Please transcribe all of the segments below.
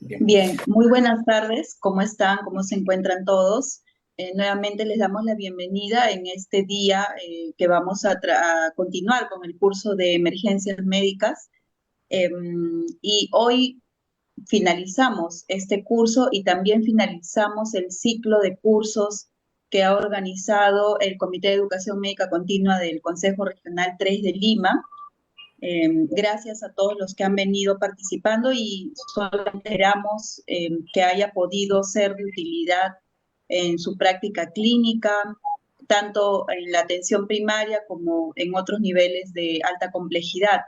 Bien. Bien, muy buenas tardes. ¿Cómo están? ¿Cómo se encuentran todos? Nuevamente les damos la bienvenida en este día que vamos a continuar con el curso de emergencias médicas. Y hoy finalizamos este curso y también finalizamos el ciclo de cursos que ha organizado el Comité de Educación Médica Continua del Consejo Regional 3 de Lima. Gracias a todos los que han venido participando y solo esperamos que haya podido ser de utilidad en su práctica clínica, tanto en la atención primaria como en otros niveles de alta complejidad.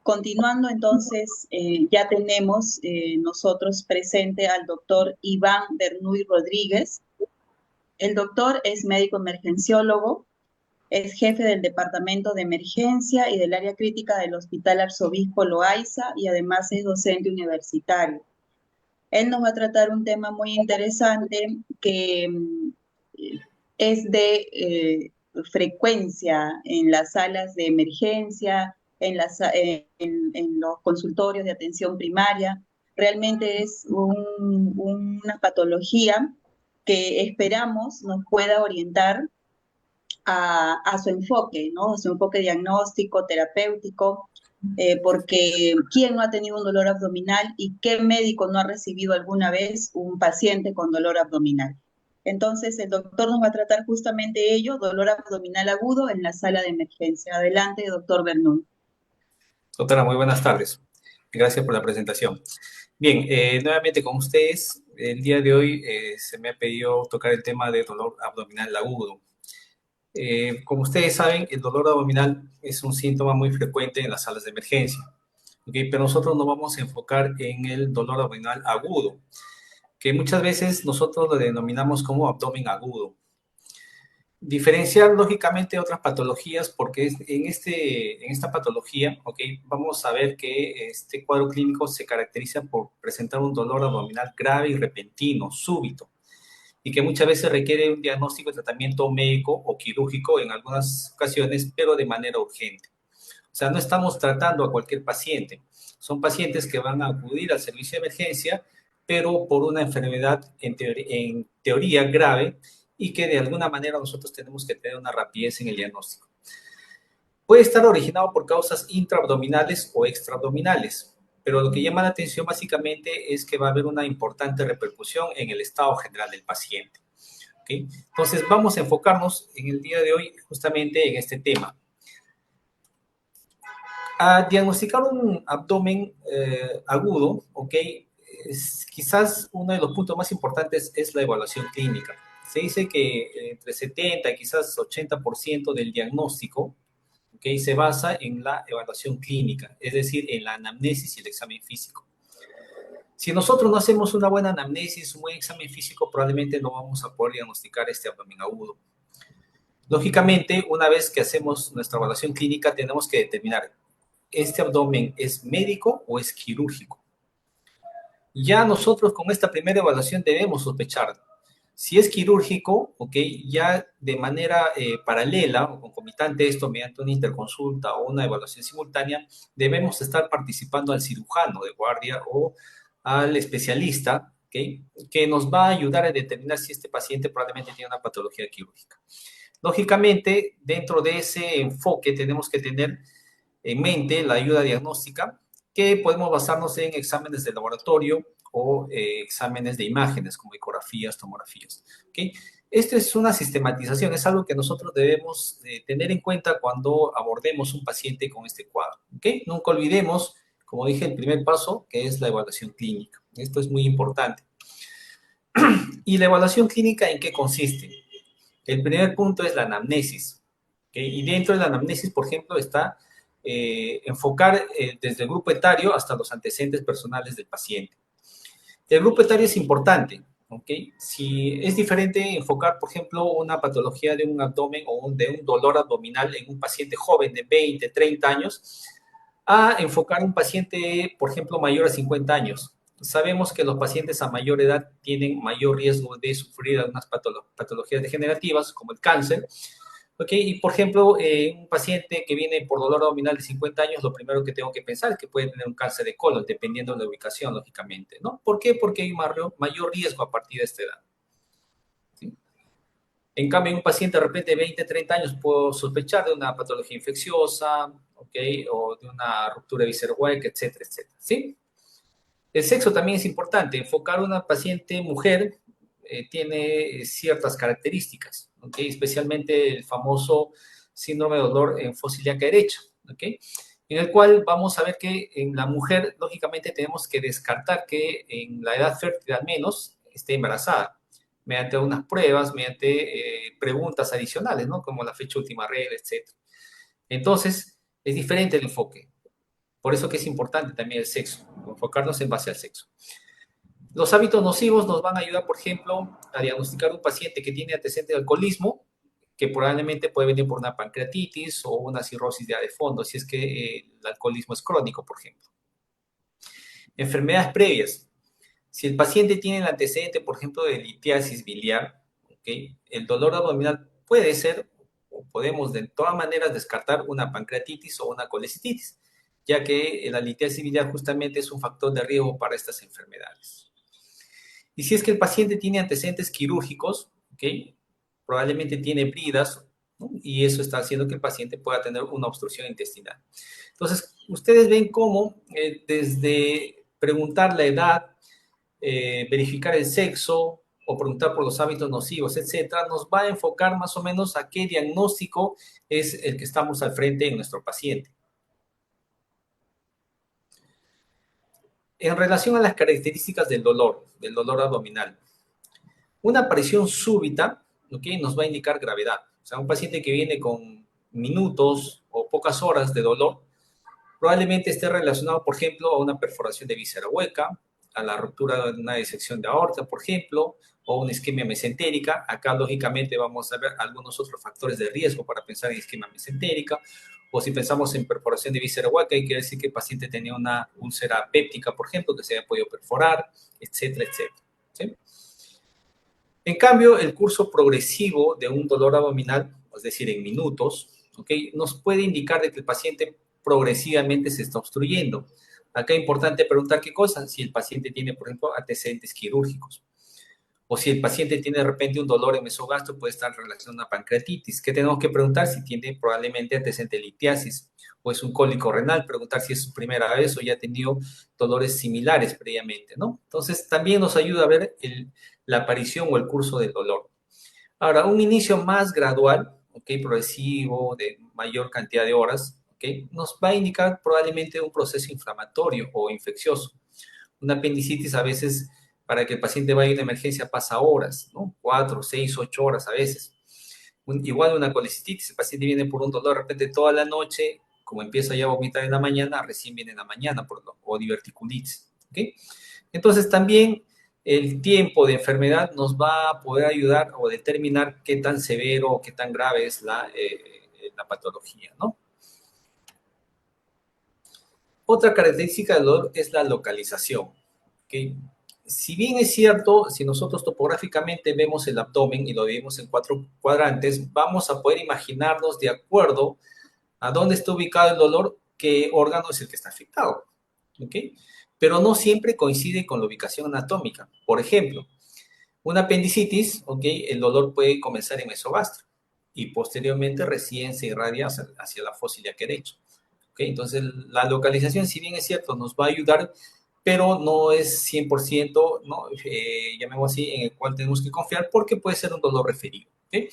Continuando entonces, ya tenemos nosotros presente al doctor Iván Bernuy Rodríguez. El doctor es médico emergenciólogo, es jefe del Departamento de Emergencia y del Área Crítica del Hospital Arzobispo Loaiza y además es docente universitario. Él nos va a tratar un tema muy interesante que es de frecuencia en las salas de emergencia, en los consultorios de atención primaria. Realmente es una patología que esperamos nos pueda orientar a su enfoque, ¿no? A su enfoque diagnóstico, terapéutico, porque ¿quién no ha tenido un dolor abdominal y qué médico no ha recibido alguna vez un paciente con dolor abdominal? Entonces, el doctor nos va a tratar justamente ello, dolor abdominal agudo en la sala de emergencia. Adelante, doctor Bernún. Doctora, muy buenas tardes. Gracias por la presentación. Bien, nuevamente con ustedes, el día de hoy se me ha pedido tocar el tema de dolor abdominal agudo. Como ustedes saben, el dolor abdominal es un síntoma muy frecuente en las salas de emergencia, ¿ok? Pero nosotros nos vamos a enfocar en el dolor abdominal agudo, que muchas veces nosotros lo denominamos como abdomen agudo. Diferenciar lógicamente otras patologías porque en esta patología, ¿ok? Vamos a ver que este cuadro clínico se caracteriza por presentar un dolor abdominal grave y repentino, súbito, y que muchas veces requiere un diagnóstico de tratamiento médico o quirúrgico en algunas ocasiones, pero de manera urgente. O sea, no estamos tratando a cualquier paciente. Son pacientes que van a acudir al servicio de emergencia, pero por una enfermedad en teoría grave y que de alguna manera nosotros tenemos que tener una rapidez en el diagnóstico. Puede estar originado por causas intraabdominales o extraabdominales, pero lo que llama la atención básicamente es que va a haber una importante repercusión en el estado general del paciente. ¿Okay? Entonces vamos a enfocarnos en el día de hoy justamente en este tema. A diagnosticar un abdomen agudo, ¿ok? Quizás uno de los puntos más importantes es la evaluación clínica. Se dice que entre 70 y quizás 80% del diagnóstico, ¿ok? Se basa en la evaluación clínica, es decir, en la anamnesis y el examen físico. Si nosotros no hacemos una buena anamnesis, un buen examen físico, probablemente no vamos a poder diagnosticar este abdomen agudo. Lógicamente, una vez que hacemos nuestra evaluación clínica, tenemos que determinar, ¿este abdomen es médico o es quirúrgico? Ya nosotros con esta primera evaluación debemos sospechar. Si es quirúrgico, ok, ya de manera paralela o concomitante esto mediante una interconsulta o una evaluación simultánea, debemos estar participando al cirujano de guardia o al especialista, okay, que nos va a ayudar a determinar si este paciente probablemente tiene una patología quirúrgica. Lógicamente, dentro de ese enfoque tenemos que tener en mente la ayuda diagnóstica, que podemos basarnos en exámenes de laboratorio o exámenes de imágenes como ecografías, tomografías. ¿Okay? Esta es una sistematización, es algo que nosotros debemos tener en cuenta cuando abordemos un paciente con este cuadro. ¿Okay? Nunca olvidemos, como dije, el primer paso, que es la evaluación clínica. Esto es muy importante. ¿Y la evaluación clínica en qué consiste? El primer punto es la anamnesis. ¿Okay? Y dentro de la anamnesis, por ejemplo, está enfocar desde el grupo etario hasta los antecedentes personales del paciente. El grupo etario es importante, ¿ok? Si es diferente enfocar, por ejemplo, una patología de un abdomen o de un dolor abdominal en un paciente joven de 20, 30 años, a enfocar un paciente, por ejemplo, mayor a 50 años. Sabemos que los pacientes a mayor edad tienen mayor riesgo de sufrir algunas patologías degenerativas, como el cáncer, ¿Ok? Y por ejemplo, un paciente que viene por dolor abdominal de 50 años, lo primero que tengo que pensar es que puede tener un cáncer de colon, dependiendo de la ubicación, lógicamente, ¿no? ¿Por qué? Porque hay mayor riesgo a partir de esta edad. ¿Sí? En cambio, en un paciente de repente de 20, 30 años, puedo sospechar de una patología infecciosa, ¿ok? O de una ruptura visceral-hueca, etcétera, etcétera, ¿sí? El sexo también es importante. Enfocar a una paciente mujer tiene ciertas características, ¿ok? Especialmente el famoso síndrome de dolor en fosa ilíaca derecha, ¿ok? En el cual vamos a ver que en la mujer, lógicamente, tenemos que descartar que en la edad fértil al menos esté embarazada, mediante unas pruebas, mediante preguntas adicionales, ¿no? Como la fecha última regla, etc. Entonces, es diferente el enfoque. Por eso que es importante también el sexo, enfocarnos en base al sexo. Los hábitos nocivos nos van a ayudar, por ejemplo, a diagnosticar un paciente que tiene antecedentes de alcoholismo, que probablemente puede venir por una pancreatitis o una cirrosis de fondo, si es que el alcoholismo es crónico, por ejemplo. Enfermedades previas. Si el paciente tiene el antecedente, por ejemplo, de litiasis biliar, ¿okay? El dolor abdominal puede ser, o podemos de todas maneras descartar una pancreatitis o una colecitis, ya que la litiasis biliar justamente es un factor de riesgo para estas enfermedades. Y si es que el paciente tiene antecedentes quirúrgicos, ¿okay? Probablemente tiene bridas, ¿no? Y eso está haciendo que el paciente pueda tener una obstrucción intestinal. Entonces, ustedes ven cómo desde preguntar la edad, verificar el sexo o preguntar por los hábitos nocivos, etcétera, nos va a enfocar más o menos a qué diagnóstico es el que estamos al frente en nuestro paciente. En relación a las características del dolor abdominal, una aparición súbita, ¿okay? Nos va a indicar gravedad. O sea, un paciente que viene con minutos o pocas horas de dolor, probablemente esté relacionado, por ejemplo, a una perforación de víscera hueca, a la ruptura de una disección de aorta, por ejemplo, o una isquemia mesentérica. Acá, lógicamente, vamos a ver algunos otros factores de riesgo para pensar en isquemia mesentérica. O si pensamos en perforación de víscera hueca, hay que decir que el paciente tenía una úlcera péptica, por ejemplo, que se haya podido perforar, etcétera, etcétera. ¿Sí? En cambio, el curso progresivo de un dolor abdominal, es decir, en minutos, ¿okay? Nos puede indicar de que el paciente progresivamente se está obstruyendo. Acá es importante preguntar qué cosa, si el paciente tiene, por ejemplo, antecedentes quirúrgicos, o si el paciente tiene de repente un dolor en mesogastro, puede estar relacionado a una pancreatitis. ¿Qué tenemos que preguntar? Si tiene probablemente antecedente de litiasis, o es un cólico renal, preguntar si es su primera vez o ya ha tenido dolores similares previamente, ¿no? Entonces, también nos ayuda a ver la aparición o el curso del dolor. Ahora, un inicio más gradual, ¿ok? Progresivo, de mayor cantidad de horas, ¿ok? Nos va a indicar probablemente un proceso inflamatorio o infeccioso. Una apendicitis a veces, para que el paciente vaya a una emergencia, pasa horas, ¿no? 4, 6, 8 horas a veces. Igual una colecitis, el paciente viene por un dolor de repente toda la noche, como empieza ya a vomitar en la mañana, recién viene en la mañana, o diverticulitis, ¿ok? Entonces también el tiempo de enfermedad nos va a poder ayudar o determinar qué tan severo o qué tan grave es la patología, ¿no? Otra característica del dolor es la localización, ¿okay? Si bien es cierto, si nosotros topográficamente vemos el abdomen y lo dividimos en 4 cuadrantes, vamos a poder imaginarnos de acuerdo a dónde está ubicado el dolor, qué órgano es el que está afectado, ¿ok? Pero no siempre coincide con la ubicación anatómica. Por ejemplo, una apendicitis, ¿ok? El dolor puede comenzar en mesogastro y posteriormente recién se irradia hacia la fosa ilíaca derecha. ¿Okay? Entonces, la localización, si bien es cierto, nos va a ayudar, pero no es 100%, ¿no? Llamémoslo así, en el cual tenemos que confiar porque puede ser un dolor referido. ¿Okay?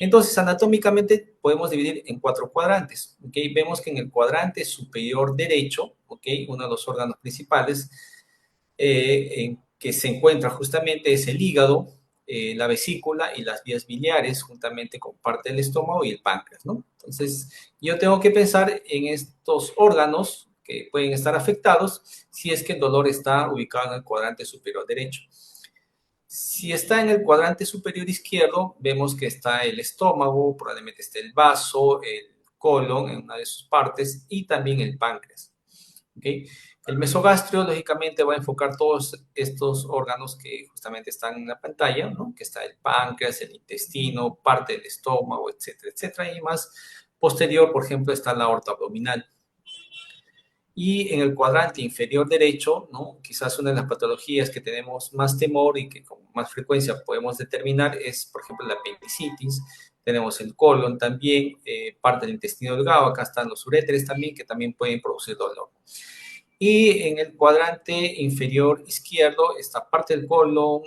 Entonces, anatómicamente podemos dividir en 4 cuadrantes. ¿Okay? Vemos que en el cuadrante superior derecho, ¿okay? Uno de los órganos principales en que se encuentra justamente es el hígado, la vesícula y las vías biliares, juntamente con parte del estómago y el páncreas, ¿no? Entonces, yo tengo que pensar en estos órganos que pueden estar afectados si es que el dolor está ubicado en el cuadrante superior derecho. Si está en el cuadrante superior izquierdo, vemos que está el estómago, probablemente esté el vaso, el colon en una de sus partes y también el páncreas. ¿Okay? El mesogastrio, lógicamente, va a enfocar todos estos órganos que justamente están en la pantalla, ¿no? Que está el páncreas, el intestino, parte del estómago, etcétera, etcétera. Y más posterior, por ejemplo, está la aorta abdominal. Y en el cuadrante inferior derecho, ¿no? Quizás una de las patologías que tenemos más temor y que con más frecuencia podemos determinar es, por ejemplo, la apendicitis. Tenemos el colon también, parte del intestino delgado, acá están los uréteres también, que también pueden producir dolor. Y en el cuadrante inferior izquierdo está parte del colon,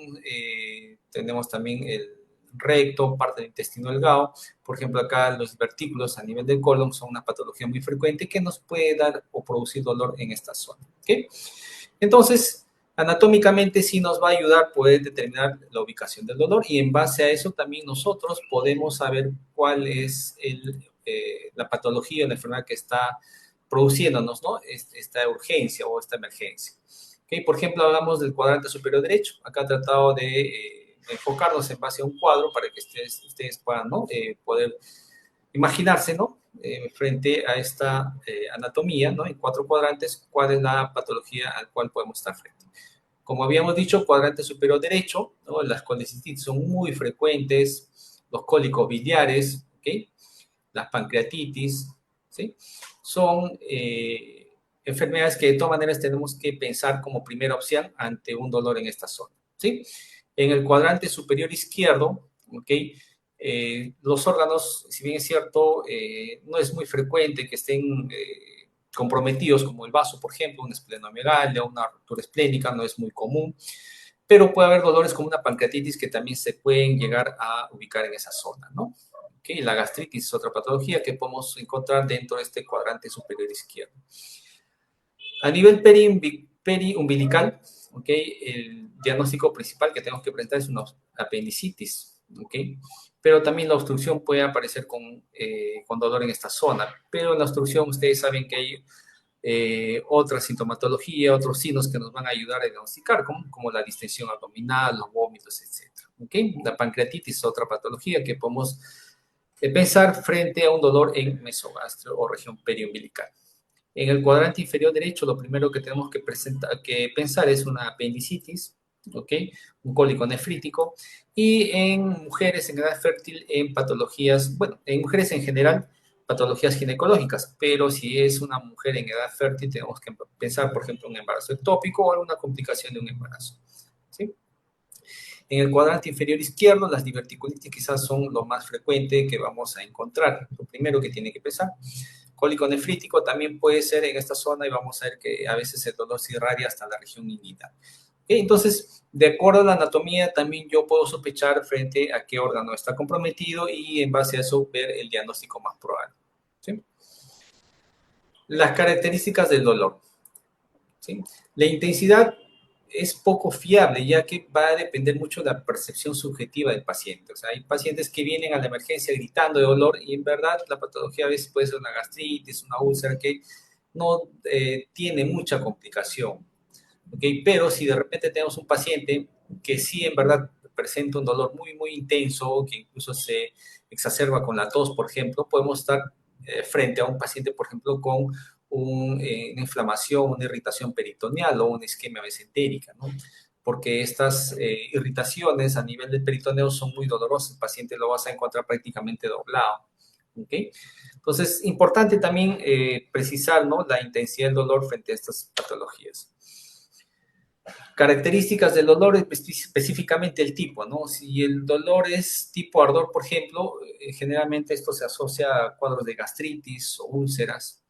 tenemos también el recto, parte del intestino delgado. Por ejemplo, acá los vertículos a nivel del colon son una patología muy frecuente que nos puede dar o producir dolor en esta zona. ¿Okay? Entonces, anatómicamente sí nos va a ayudar a poder determinar la ubicación del dolor y en base a eso también nosotros podemos saber cuál es la patología o la enfermedad que está produciéndonos, ¿no? Esta urgencia o esta emergencia. ¿Okay? Por ejemplo, hablamos del cuadrante superior derecho. Acá he tratado de enfocarnos en base a un cuadro para que ustedes puedan, ¿no? Poder imaginarse, ¿no? Frente a esta anatomía, ¿no? En 4 cuadrantes, cuál es la patología al cual podemos estar frente. Como habíamos dicho, cuadrante superior derecho, ¿no? Las colecistitis son muy frecuentes, los cólicos biliares, ¿okay? Las pancreatitis, ¿sí? Son enfermedades que de todas maneras tenemos que pensar como primera opción ante un dolor en esta zona, ¿sí? En el cuadrante superior izquierdo, ¿ok? Los órganos, si bien es cierto, no es muy frecuente que estén comprometidos, como el vaso, por ejemplo, una esplenomegalia, una ruptura esplénica, no es muy común, pero puede haber dolores como una pancreatitis que también se pueden llegar a ubicar en esa zona, ¿no? ¿Okay? La gastritis es otra patología que podemos encontrar dentro de este cuadrante superior izquierdo. A nivel periumbilical, ¿okay? El diagnóstico principal que tenemos que presentar es una apendicitis, ¿okay? Pero también la obstrucción puede aparecer con dolor en esta zona, pero en la obstrucción ustedes saben que hay otra sintomatología, otros signos que nos van a ayudar a diagnosticar, como la distensión abdominal, los vómitos, etc. ¿Okay? La pancreatitis es otra patología que podemos pensar frente a un dolor en mesogastrio o región periumbilical. En el cuadrante inferior derecho, lo primero que tenemos que pensar es una apendicitis, ¿ok? Un cólico nefrítico. Y en mujeres en edad fértil, en patologías, bueno, en mujeres en general, patologías ginecológicas, pero si es una mujer en edad fértil, tenemos que pensar, por ejemplo, en un embarazo ectópico o alguna complicación de un embarazo, ¿sí? En el cuadrante inferior izquierdo, las diverticulitis quizás son lo más frecuente que vamos a encontrar. Lo primero que tiene que pensar. Cólico nefrítico también puede ser en esta zona y vamos a ver que a veces el dolor se irradia hasta la región inguinal. ¿Okay? Entonces, de acuerdo a la anatomía, también yo puedo sospechar frente a qué órgano está comprometido y en base a eso ver el diagnóstico más probable. ¿Sí? Las características del dolor. ¿Sí? La intensidad es poco fiable, ya que va a depender mucho de la percepción subjetiva del paciente. O sea, hay pacientes que vienen a la emergencia gritando de dolor y en verdad la patología a veces puede ser una gastritis, una úlcera que no tiene mucha complicación. ¿Okay? Pero si de repente tenemos un paciente que sí en verdad presenta un dolor muy, muy intenso, que incluso se exacerba con la tos, por ejemplo, podemos estar frente a un paciente, por ejemplo, con una inflamación, una irritación peritoneal o una isquemia mesentérica, ¿no? Porque estas irritaciones a nivel del peritoneo son muy dolorosas, el paciente lo vas a encontrar prácticamente doblado. ¿Okay? Entonces, importante también precisar, ¿no? La intensidad del dolor frente a estas patologías. Características del dolor, específicamente el tipo, ¿no? Si el dolor es tipo ardor, por ejemplo, generalmente esto se asocia a cuadros de gastritis o úlceras.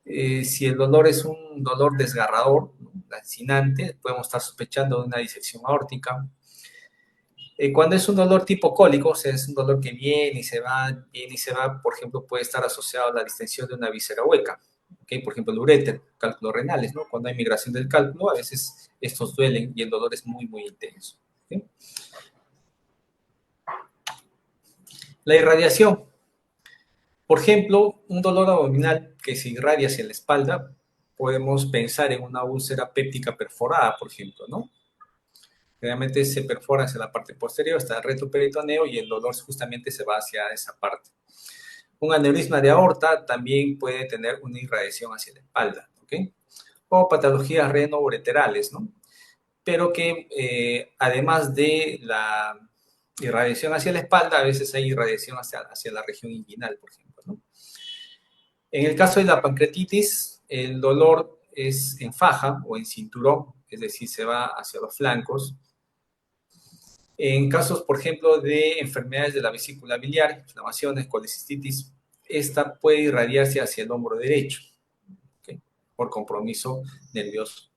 Si el dolor es un dolor desgarrador, ¿no? Lancinante, podemos estar sospechando de una disección aórtica. Cuando es un dolor tipo cólico, o sea, es un dolor que viene y se va, por ejemplo, puede estar asociado a la distensión de una víscera hueca. ¿Okay? Por ejemplo, el uréter, cálculos renales, ¿no? Cuando hay migración del cálculo, a veces estos duelen y el dolor es muy, muy intenso. ¿Okay? La irradiación. Por ejemplo, un dolor abdominal que se irradia hacia la espalda, podemos pensar en una úlcera péptica perforada, por ejemplo, ¿no? Generalmente se perfora hacia la parte posterior, hasta el retroperitoneo y el dolor justamente se va hacia esa parte. Un aneurisma de aorta también puede tener una irradiación hacia la espalda, ¿ok? o patologías renoureterales, ¿no? Pero que además de la irradiación hacia la espalda, a veces hay irradiación hacia la región inguinal, por ejemplo, ¿no? En el caso de la pancreatitis, el dolor es en faja o en cinturón, es decir, se va hacia los flancos. En casos, por ejemplo, de enfermedades de la vesícula biliar, inflamaciones, colecistitis, esta puede irradiarse hacia el hombro derecho, ¿okay? Por compromiso nervioso.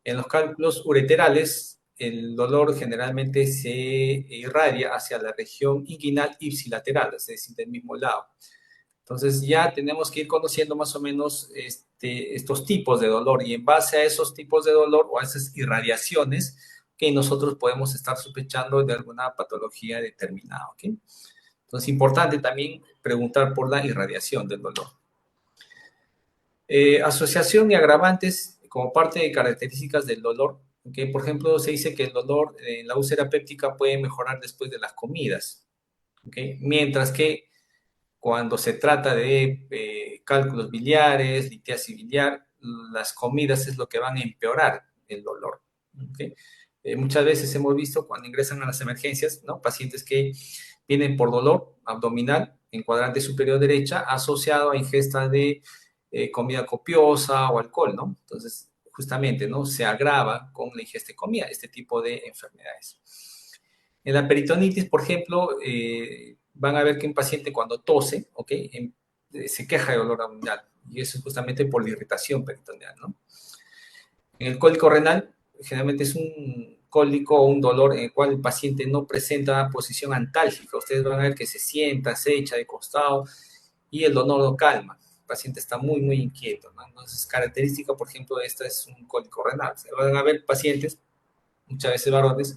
En los cálculos ureterales, el dolor generalmente se irradia hacia la región inguinal ipsilateral, es decir, del mismo lado. Entonces ya tenemos que ir conociendo más o menos estos tipos de dolor y en base a esos tipos de dolor o a esas irradiaciones que nosotros podemos estar sospechando de alguna patología determinada, ¿ok? Entonces, importante también preguntar por la irradiación del dolor. Asociación y agravantes como parte de características del dolor. ¿Okay? Por ejemplo, se dice que el dolor en la úlcera péptica puede mejorar después de las comidas. ¿Okay? Mientras que cuando se trata de cálculos biliares, litiasis biliar, las comidas es lo que van a empeorar el dolor. ¿Okay? Muchas veces hemos visto cuando ingresan a las emergencias, ¿no? Pacientes que vienen por dolor abdominal en cuadrante superior derecha asociado a ingesta de comida copiosa o alcohol, ¿no? Entonces, justamente, ¿no? Se agrava con la ingesta de comida este tipo de enfermedades. En la peritonitis, por ejemplo, van a ver que un paciente cuando tose, ¿ok? Se queja de dolor abdominal y eso es justamente por la irritación peritoneal, ¿no? En el cólico renal, generalmente es un cólico o un dolor en el cual el paciente no presenta posición antálgica. Ustedes van a ver que se sienta, se echa de costado y el dolor lo calma. El paciente está muy, muy inquieto, ¿no? Entonces, característica, por ejemplo, de esta es un cólico renal. Se van a ver pacientes, muchas veces varones,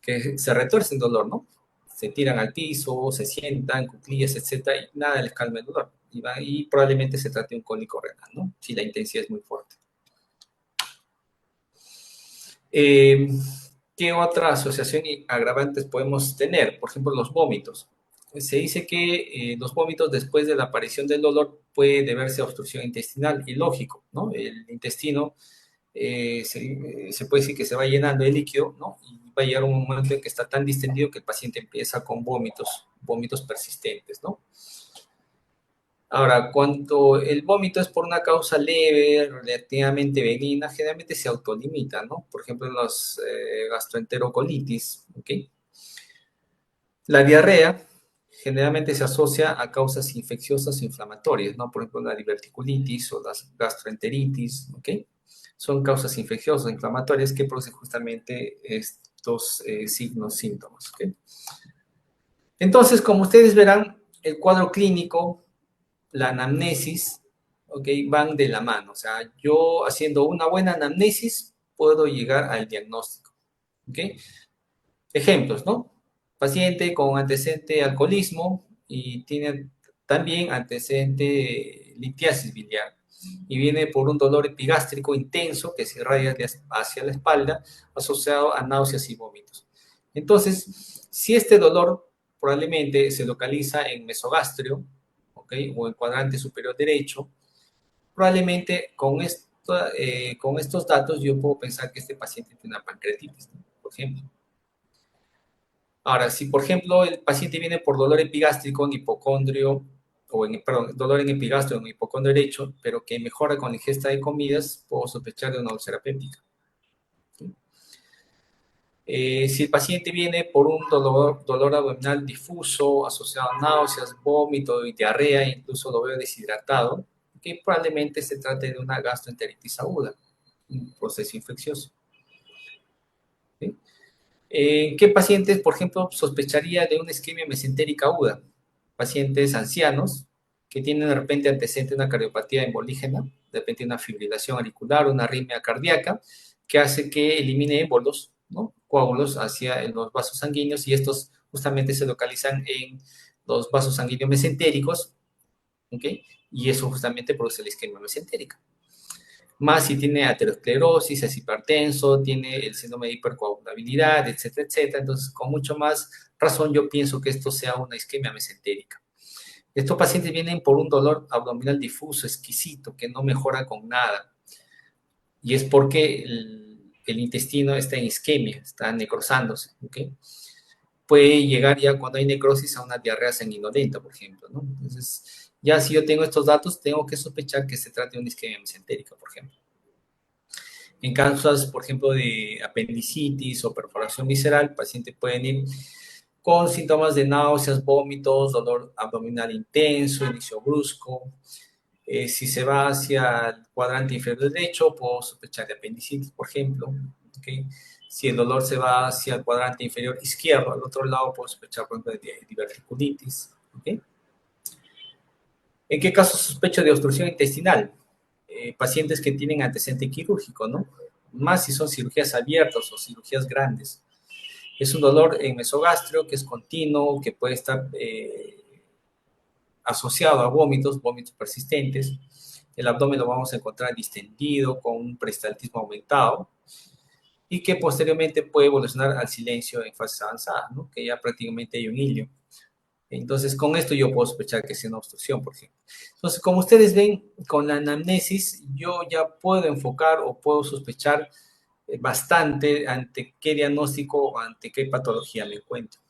que se retuercen dolor, ¿no? Se tiran al piso, se sientan, cuclillas, etcétera, y nada les calma el dolor. Y probablemente se trate de un cólico renal, ¿no? Si la intensidad es muy fuerte. ¿Qué otra asociación y agravantes podemos tener? Por ejemplo, los vómitos. Se dice que los vómitos después de la aparición del dolor puede deberse a obstrucción intestinal, y lógico, ¿no? El intestino se puede decir que se va llenando de líquido, ¿no? Y va a llegar un momento en que está tan distendido que el paciente empieza con vómitos persistentes, ¿no? Ahora, cuando el vómito es por una causa leve, relativamente benigna, generalmente se autolimita, ¿no? Por ejemplo, en los gastroenterocolitis, ¿ok? La diarrea generalmente se asocia a causas infecciosas o inflamatorias, ¿no? Por ejemplo, la diverticulitis o las gastroenteritis, ¿ok? Son causas infecciosas o inflamatorias que producen justamente estos signos, síntomas, ¿ok? Entonces, como ustedes verán, el cuadro clínico, la anamnesis, ¿ok? Van de la mano. O sea, yo haciendo una buena anamnesis puedo llegar al diagnóstico, ¿ok? Ejemplos, ¿no? Paciente con antecedente de alcoholismo y tiene también antecedente de litiasis biliar y viene por un dolor epigástrico intenso que se irradia hacia la espalda asociado a náuseas y vómitos. Entonces, si este dolor probablemente se localiza en mesogastrio, ¿okay? O en cuadrante superior derecho, probablemente con estos datos yo puedo pensar que este paciente tiene una pancreatitis, ¿no? Por ejemplo. Ahora, si por ejemplo el paciente viene por dolor epigástrico en hipocondrio, perdón, dolor en epigastrio en hipocondrio derecho, pero que mejora con la ingesta de comidas, puedo sospechar de una úlcera péptica. ¿Sí? Si el paciente viene por un dolor abdominal difuso, asociado a náuseas, vómito y diarrea, incluso lo veo deshidratado, que probablemente se trate de una gastroenteritis aguda, un proceso infeccioso. ¿Sí? ¿Qué pacientes, por ejemplo, sospecharía de una isquemia mesentérica aguda? Pacientes ancianos que tienen de repente antecedente de una cardiopatía embolígena, de repente una fibrilación auricular, una arritmia cardíaca, que hace que elimine émbolos, ¿no? Coágulos hacia los vasos sanguíneos y estos justamente se localizan en los vasos sanguíneos mesentéricos, ¿ok? Y eso justamente produce la isquemia mesentérica. Más si tiene aterosclerosis, es hipertenso, tiene el síndrome de hipercoagulabilidad, etcétera, etcétera. Entonces, con mucho más razón, yo pienso que esto sea una isquemia mesentérica. Estos pacientes vienen por un dolor abdominal difuso, exquisito, que no mejora con nada. y es porque el intestino está en isquemia, está necrosándose, ¿ok? Puede llegar ya cuando hay necrosis a una diarrea sanguinolenta, por ejemplo, ¿no? Entonces, ya si yo tengo estos datos, tengo que sospechar que se trata de una isquemia mesentérica, por ejemplo. En casos, por ejemplo, de apendicitis o perforación visceral, el paciente puede ir con síntomas de náuseas, vómitos, dolor abdominal intenso, inicio brusco. Si se va hacia el cuadrante inferior derecho, puedo sospechar de apendicitis, por ejemplo. ¿Okay? Si el dolor se va hacia el cuadrante inferior izquierdo, al otro lado, puedo sospechar, por ejemplo, de diverticulitis. ¿Okay? ¿En qué caso sospecho de obstrucción intestinal? Pacientes que tienen antecedente quirúrgico, ¿no? Más si son cirugías abiertas o cirugías grandes. Es un dolor en mesogastrio que es continuo, que puede estar asociado a vómitos, vómitos persistentes. El abdomen lo vamos a encontrar distendido, con un peristaltismo aumentado, y que posteriormente puede evolucionar al silencio en fases avanzadas, ¿no? Que ya prácticamente hay un hilio. Entonces, con esto yo puedo sospechar que es una obstrucción, por ejemplo. Entonces, como ustedes ven, con la anamnesis yo ya puedo enfocar o puedo sospechar bastante ante qué diagnóstico o ante qué patología me encuentro.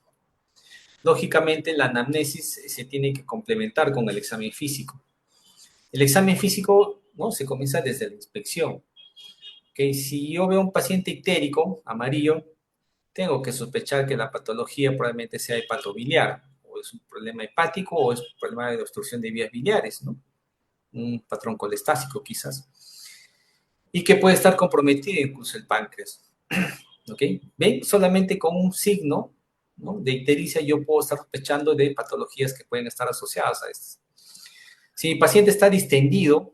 Lógicamente, la anamnesis se tiene que complementar con el examen físico. El examen físico, ¿no? Se comienza desde la inspección. ¿Okay? Si yo veo un paciente ictérico, amarillo, tengo que sospechar que la patología probablemente sea hepatobiliar, o es un problema hepático, o es un problema de obstrucción de vías biliares, ¿no? Un patrón colestásico quizás, y que puede estar comprometido incluso el páncreas. ¿Ok? ¿Ven? Solamente con un signo, ¿no?, de ictericia yo puedo estar sospechando de patologías que pueden estar asociadas a estas. Si mi paciente está distendido,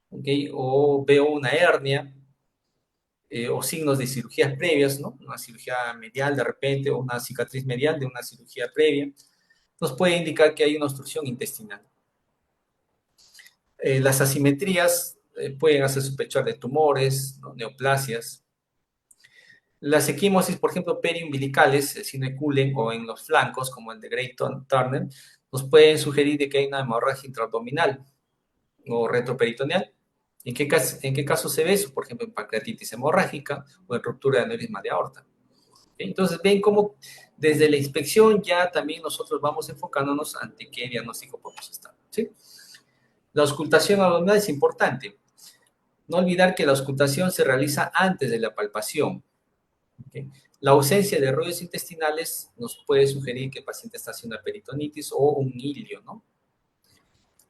¿okay?, o veo una hernia, o signos de cirugías previas, ¿no?, una cirugía medial de repente, o una cicatriz medial de una cirugía previa, nos puede indicar que hay una obstrucción intestinal. Las asimetrías pueden hacer sospechar de tumores, ¿no?, neoplasias. Las equimosis, por ejemplo, periumbilicales, el signo de Cullen, o en los flancos, como el de Gray-Turner, nos pueden sugerir de que hay una hemorragia intraabdominal o retroperitoneal. ¿En qué caso se ve eso? Por ejemplo, en pancreatitis hemorrágica o en ruptura de aneurisma de aorta. Entonces, ven cómo desde la inspección ya también nosotros vamos enfocándonos ante qué diagnóstico podemos estar, ¿sí? La auscultación abdominal es importante. No olvidar que la auscultación se realiza antes de la palpación. ¿Okay? La ausencia de ruidos intestinales nos puede sugerir que el paciente está haciendo una peritonitis o un hilio, ¿no?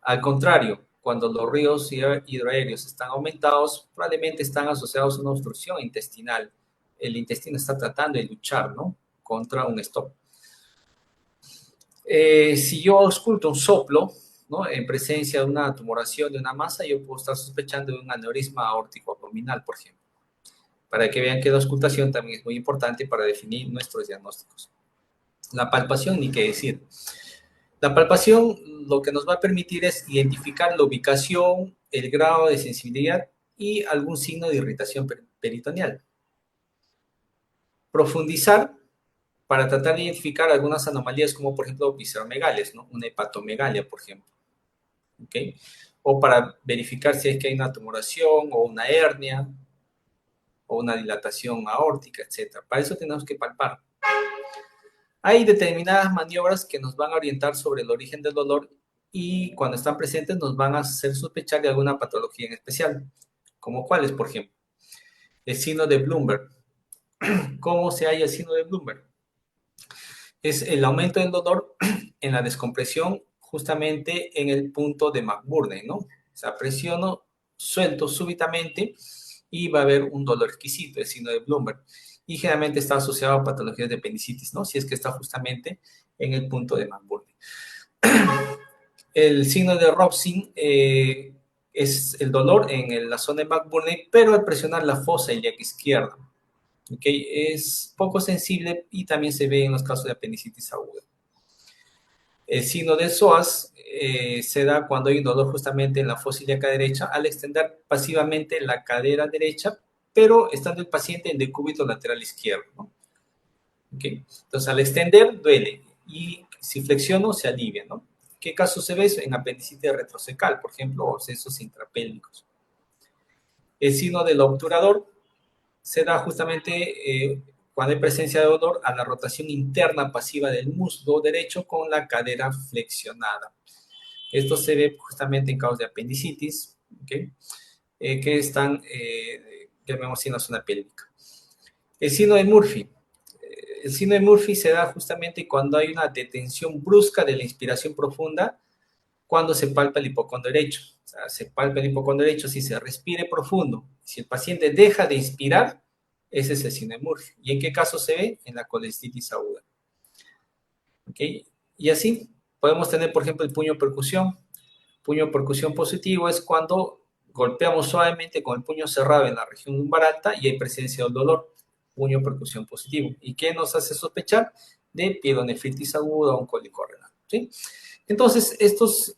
Al contrario, cuando los ríos hidroaéreos están aumentados, probablemente están asociados a una obstrucción intestinal. El intestino está tratando de luchar, ¿no?, contra un stop. Si yo ausculto un soplo, ¿no?, en presencia de una tumoración de una masa, yo puedo estar sospechando de un aneurisma aórtico abdominal, por ejemplo. Para que vean que la auscultación también es muy importante para definir nuestros diagnósticos. La palpación, ni qué decir. La palpación lo que nos va a permitir es identificar la ubicación, el grado de sensibilidad y algún signo de irritación peritoneal. Profundizar para tratar de identificar algunas anomalías como, por ejemplo, visceromegalias, ¿no?, una hepatomegalia, por ejemplo. ¿Okay? O para verificar si es que hay una tumoración o una hernia o una dilatación aórtica, etc. Para eso tenemos que palpar. Hay determinadas maniobras que nos van a orientar sobre el origen del dolor y cuando están presentes nos van a hacer sospechar de alguna patología en especial. ¿Como cuáles, por ejemplo? El signo de Bloomberg. ¿Cómo se halla el signo de Bloomberg? Es el aumento del dolor en la descompresión justamente en el punto de McBurney, ¿no? O sea, presiono, suelto súbitamente y va a haber un dolor exquisito, el signo de Bloomberg. Y generalmente está asociado a patologías de apendicitis, ¿no? Si es que está justamente en el punto de McBurney. El signo de Robson es el dolor en la zona de McBurney, pero al presionar la fosa ilíaca izquierda. ¿Okay? Es poco sensible y también se ve en los casos de apendicitis aguda. El signo de psoas se da cuando hay un dolor justamente en la fosa ilíaca derecha al extender pasivamente la cadera derecha, pero estando el paciente en decúbito lateral izquierdo, ¿no? ¿Okay? Entonces, al extender duele y si flexiono se alivia, ¿no? ¿Qué caso se ve eso? En apendicitis retrocecal, por ejemplo, o abscesos intrapélvicos. El signo del obturador se da justamente cuando hay presencia de dolor a la rotación interna pasiva del muslo derecho con la cadera flexionada. Esto se ve justamente en casos de apendicitis, ¿okay? Que están, llamemos en la zona pélvica. El signo de Murphy. El signo de Murphy se da justamente cuando hay una detención brusca de la inspiración profunda cuando se palpa el hipocondrio derecho. O sea, se palpa el hipocondrio derecho si se respire profundo. Si el paciente deja de inspirar, ese es el signo de Murphy. ¿Y en qué caso se ve? En la colestitis aguda. ¿Ok? Y así podemos tener, por ejemplo, el puño percusión. Puño percusión positivo es cuando golpeamos suavemente con el puño cerrado en la región lumbar alta y hay presencia del dolor. Puño percusión positivo. ¿Y qué nos hace sospechar? De pielonefritis aguda o un cólico renal. ¿Sí? Entonces, estos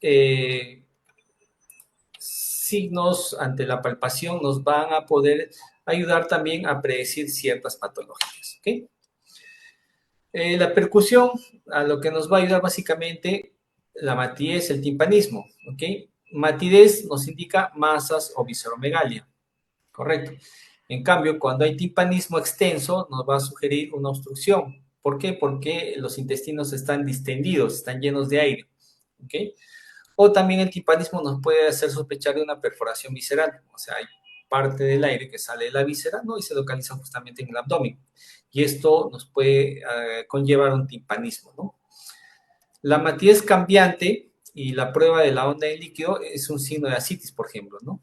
signos ante la palpación nos van a poder ayudar también a predecir ciertas patologías. ¿Okay? La percusión, a lo que nos va a ayudar básicamente, la matidez, el timpanismo. ¿Okay? Matidez nos indica masas o visceromegalia. Correcto. En cambio, cuando hay timpanismo extenso, nos va a sugerir una obstrucción. ¿Por qué? Porque los intestinos están distendidos, están llenos de aire. ¿Okay? O también el timpanismo nos puede hacer sospechar de una perforación visceral, o sea, hay parte del aire que sale de la víscera, ¿no? Y se localiza justamente en el abdomen. Y esto nos puede conllevar un timpanismo, ¿no? La matidez cambiante y la prueba de la onda en líquido es un signo de ascitis, por ejemplo, ¿no?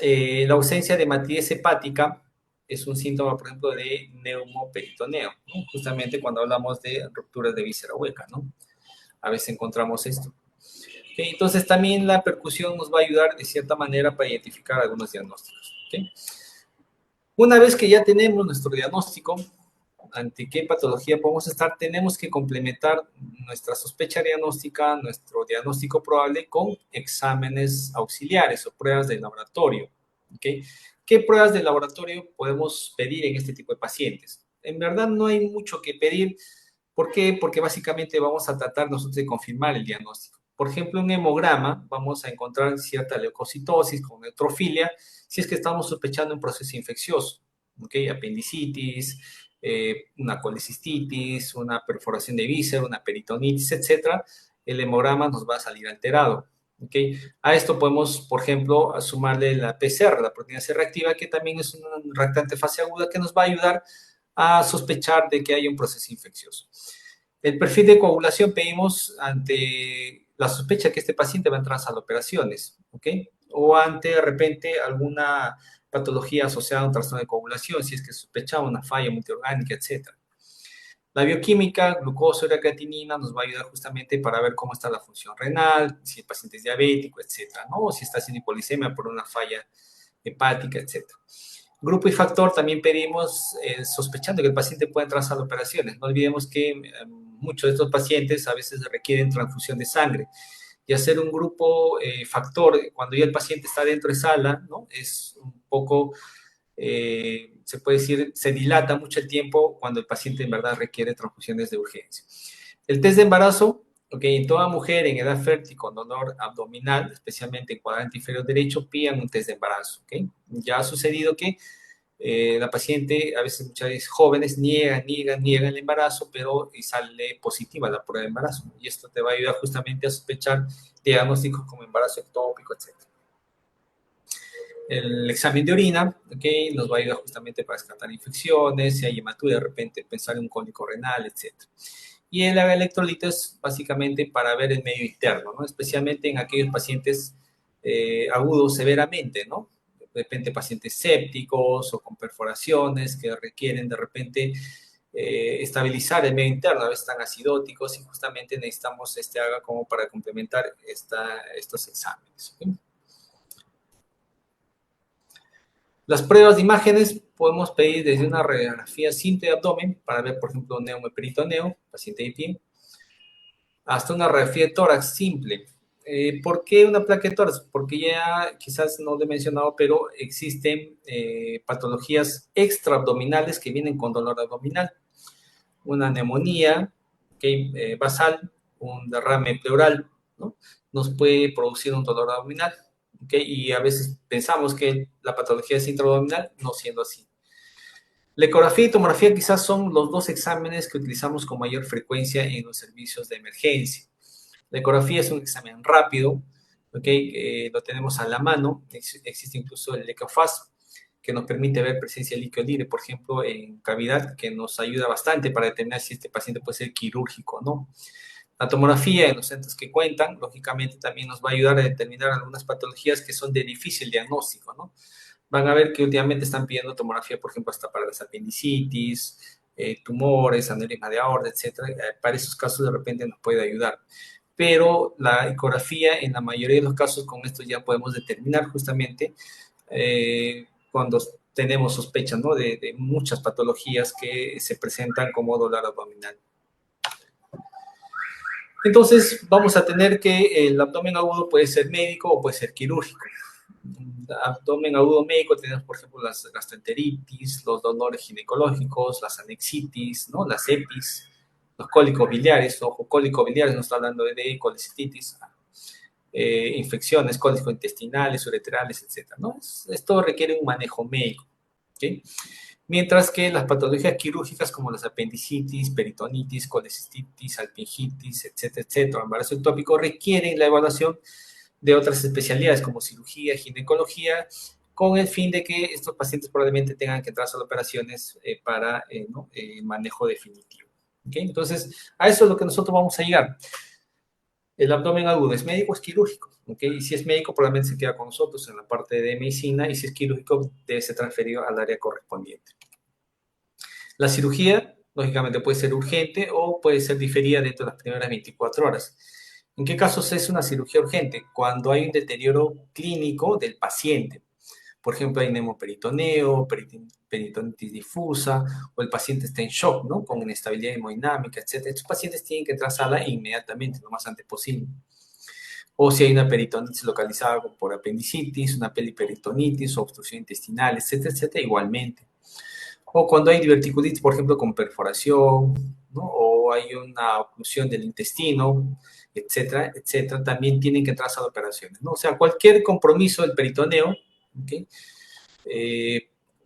La ausencia de matidez hepática es un síntoma, por ejemplo, de neumoperitoneo, ¿no? Justamente cuando hablamos de rupturas de víscera hueca, ¿no? A veces encontramos esto. ¿Okay? Entonces también la percusión nos va a ayudar de cierta manera para identificar algunos diagnósticos. ¿Okay? Una vez que ya tenemos nuestro diagnóstico, ante qué patología podemos estar, tenemos que complementar nuestra sospecha diagnóstica, nuestro diagnóstico probable con exámenes auxiliares o pruebas de laboratorio. ¿Okay? ¿Qué pruebas de laboratorio podemos pedir en este tipo de pacientes? En verdad no hay mucho que pedir. ¿Por qué? Porque básicamente vamos a tratar nosotros de confirmar el diagnóstico. Por ejemplo, en un hemograma vamos a encontrar cierta leucocitosis con neutrofilia si es que estamos sospechando un proceso infeccioso, ¿ok? Apendicitis, una colecistitis, una perforación de víscera, una peritonitis, etcétera. El hemograma nos va a salir alterado. ¿Okay? A esto podemos, por ejemplo, sumarle la PCR, la proteína C reactiva, que también es un reactante fase aguda que nos va a ayudar a sospechar de que hay un proceso infeccioso. El perfil de coagulación pedimos ante la sospecha que este paciente va a entrar a sala de operaciones, ¿ok? O ante de repente alguna patología asociada a un trastorno de coagulación, si es que sospechamos una falla multiorgánica, etc. La bioquímica, glucosa, creatinina, nos va a ayudar justamente para ver cómo está la función renal, si el paciente es diabético, etcétera, ¿no? O si está haciendo hipolicemia por una falla hepática, etcétera. Grupo y factor también pedimos sospechando que el paciente puede entrar a las operaciones. No olvidemos que muchos de estos pacientes a veces requieren transfusión de sangre. Y hacer un grupo factor cuando ya el paciente está dentro de sala, ¿no? Es un poco, se puede decir, se dilata mucho el tiempo cuando el paciente en verdad requiere transfusiones de urgencia. El test de embarazo, ok, en toda mujer en edad fértil con dolor abdominal, especialmente en cuadrante inferior derecho, pidan un test de embarazo, ok. Ya ha sucedido que la paciente, a veces muchas veces jóvenes, niega el embarazo, pero sale positiva la prueba de embarazo. Y esto te va a ayudar justamente a sospechar diagnósticos como embarazo ectópico, etc. El examen de orina, ¿okay? Nos va a ayudar justamente para descartar infecciones, si hay hematura, de repente pensar en un cólico renal, etc. Y el electrolito es básicamente para ver el medio interno, ¿no? Especialmente en aquellos pacientes agudos severamente, ¿no? De repente pacientes sépticos o con perforaciones que requieren de repente estabilizar el medio interno, a veces están acidóticos y justamente necesitamos haga como para complementar estos exámenes. ¿Okay? Las pruebas de imágenes podemos pedir desde una radiografía simple de abdomen para ver, por ejemplo, neumoperitoneo, paciente de pie, hasta una radiografía de tórax simple. ¿Por qué una placa de tórax? Porque ya quizás no lo he mencionado, pero existen patologías extraabdominales que vienen con dolor abdominal. Una neumonía basal, un derrame pleural, ¿no? Nos puede producir un dolor abdominal. ¿ok? Y a veces pensamos que la patología es intraabdominal, no siendo así. La ecografía y tomografía quizás son los dos exámenes que utilizamos con mayor frecuencia en los servicios de emergencia. La ecografía es un examen rápido, ¿ok? Lo tenemos a la mano, existe incluso el EcoFast, que nos permite ver presencia de líquido libre, por ejemplo, en cavidad, que nos ayuda bastante para determinar si este paciente puede ser quirúrgico o no. La tomografía en los centros que cuentan, lógicamente, también nos va a ayudar a determinar algunas patologías que son de difícil diagnóstico, ¿no? Van a ver que últimamente están pidiendo tomografía, por ejemplo, hasta para las apendicitis, tumores, aneurisma de aorta, etcétera. Para esos casos de repente nos puede ayudar. Pero la ecografía, en la mayoría de los casos, con esto ya podemos determinar justamente cuando tenemos sospechas, ¿no? de muchas patologías que se presentan como dolor abdominal. Entonces, vamos a tener que el abdomen agudo puede ser médico o puede ser quirúrgico. Abdomen agudo médico tenemos, por ejemplo, las gastroenteritis, los dolores ginecológicos, las anexitis, ¿no? Las EPIs, los cólicos biliares, ojo, cólicos biliares, no está hablando de colecistitis, infecciones cólico-intestinales, ureterales, etc., ¿no? Esto requiere un manejo médico, ¿ok? Mientras que las patologías quirúrgicas como las apendicitis, peritonitis, colecistitis, alpingitis, etcétera, etcétera, embarazo ectópico, requieren la evaluación de otras especialidades como cirugía, ginecología, con el fin de que estos pacientes probablemente tengan que entrar a operaciones para ¿no? Manejo definitivo. ¿Okay? Entonces, a eso es lo que nosotros vamos a llegar. El abdomen agudo, ¿es médico o es quirúrgico? ¿Okay? Y si es médico, probablemente se queda con nosotros en la parte de medicina, y si es quirúrgico, debe ser transferido al área correspondiente. La cirugía, lógicamente, puede ser urgente o puede ser diferida dentro de las primeras 24 horas. ¿En qué casos es una cirugía urgente? Cuando hay un deterioro clínico del paciente. Por ejemplo, hay nemoperitoneo, peritonitis difusa, o el paciente está en shock, ¿no? Con inestabilidad hemodinámica, etc. Estos pacientes tienen que entrar a sala inmediatamente, lo más antes posible. O si hay una peritonitis localizada por apendicitis, una peliperitonitis, obstrucción intestinal, etcétera, etcétera, igualmente. O cuando hay diverticulitis, por ejemplo, con perforación, ¿no? O hay una oclusión del intestino, etcétera, etcétera, también tienen que entrar a operaciones, ¿no? O sea, cualquier compromiso del peritoneo, ¿okay?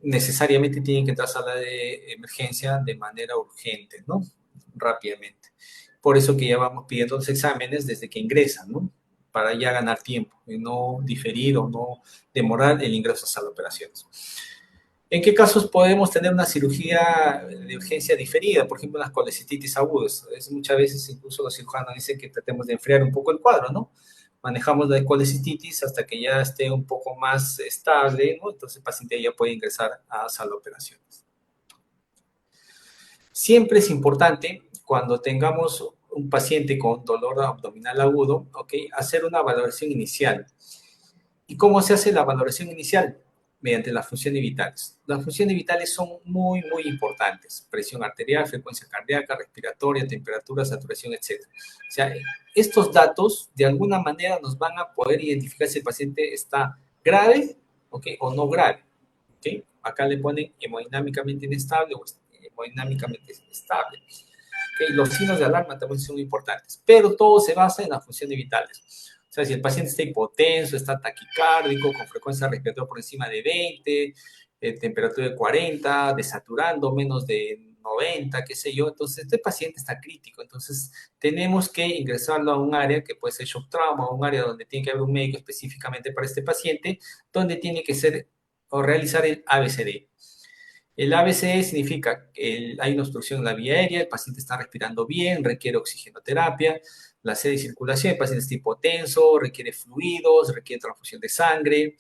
Necesariamente tienen que entrar a sala de emergencia de manera urgente, ¿no? Rápidamente. Por eso que ya vamos pidiendo los exámenes desde que ingresan, ¿no? Para ya ganar tiempo y no diferir o no demorar el ingreso a sala de operaciones. ¿En qué casos podemos tener una cirugía de urgencia diferida? Por ejemplo, las colecistitis agudas. Muchas veces incluso los cirujanos dicen que tratemos de enfriar un poco el cuadro, ¿no? Manejamos la colecistitis hasta que ya esté un poco más estable, ¿no? Entonces el paciente ya puede ingresar a sala de operaciones. Siempre es importante, cuando tengamos un paciente con dolor abdominal agudo, ¿ok? Hacer una valoración inicial. ¿Y cómo se hace la valoración inicial? Mediante las funciones vitales. Las funciones vitales son muy, muy importantes. Presión arterial, frecuencia cardíaca, respiratoria, temperatura, saturación, etc. O sea, estos datos de alguna manera nos van a poder identificar si el paciente está grave, ¿okay? O no grave. ¿Okay? Acá le ponen hemodinámicamente inestable o hemodinámicamente estable. ¿Okay? Los signos de alarma también son importantes, pero todo se basa en las funciones vitales. O sea, si el paciente está hipotenso, está taquicárdico, con frecuencia respiratoria por encima de 20, temperatura de 40, desaturando menos de 90, qué sé yo, entonces este paciente está crítico. Entonces tenemos que ingresarlo a un área que puede ser shock trauma, un área donde tiene que haber un médico específicamente para este paciente, donde tiene que ser o realizar el ABCD. El ABCD significa que hay una obstrucción en la vía aérea, el paciente está respirando bien, requiere oxigenoterapia, la C de circulación, el paciente está hipotenso, requiere fluidos, requiere transfusión de sangre.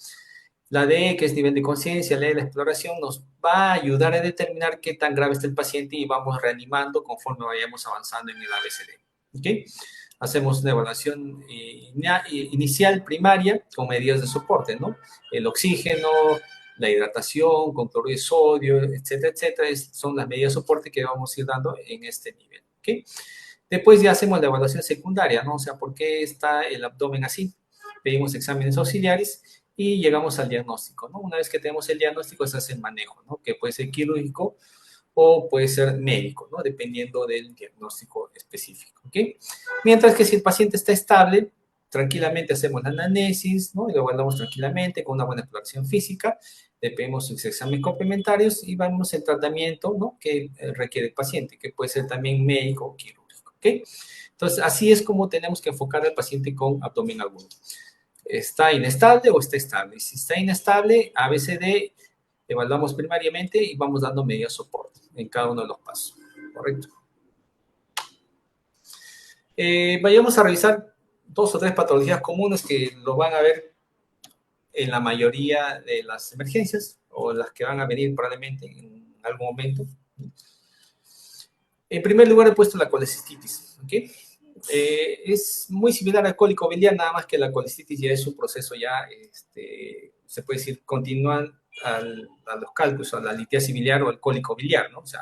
La D, que es nivel de conciencia, la E, la exploración, nos va a ayudar a determinar qué tan grave está el paciente y vamos reanimando conforme vayamos avanzando en el ABCD. ¿Okay? Hacemos una evaluación inicial, primaria, con medidas de soporte, ¿no? El oxígeno, la hidratación, con cloruro de sodio, etcétera, etcétera, son las medidas de soporte que vamos a ir dando en este nivel. ¿Okay? Después ya hacemos la evaluación secundaria, ¿no? O sea, ¿por qué está el abdomen así? Pedimos exámenes auxiliares y llegamos al diagnóstico, ¿no? Una vez que tenemos el diagnóstico, se hace el manejo, ¿no? Que puede ser quirúrgico o puede ser médico, ¿no? Dependiendo del diagnóstico específico, ¿ok? Mientras que si el paciente está estable, tranquilamente hacemos la anamnesis, ¿no? Y lo evaluamos tranquilamente con una buena exploración física, le pedimos sus exámenes complementarios y vamos el tratamiento, ¿no? Que requiere el paciente, que puede ser también médico o quirúrgico, ¿ok? Entonces, así es como tenemos que enfocar al paciente con abdomen agudo. ¿Está inestable o está estable? Si está inestable, ABCD, evaluamos primariamente y vamos dando medidas de soporte en cada uno de los pasos, ¿correcto? Vayamos a revisar 2 o 3 patologías comunes que lo van a ver en la mayoría de las emergencias o las que van a venir probablemente en algún momento. En primer lugar he puesto la colecistitis, ¿ok? Es muy similar al cólico biliar, nada más que la colecistitis ya es un proceso ya, se puede decir, continúan a los cálculos, a la litiasis biliar o al cólico biliar, ¿no? O sea,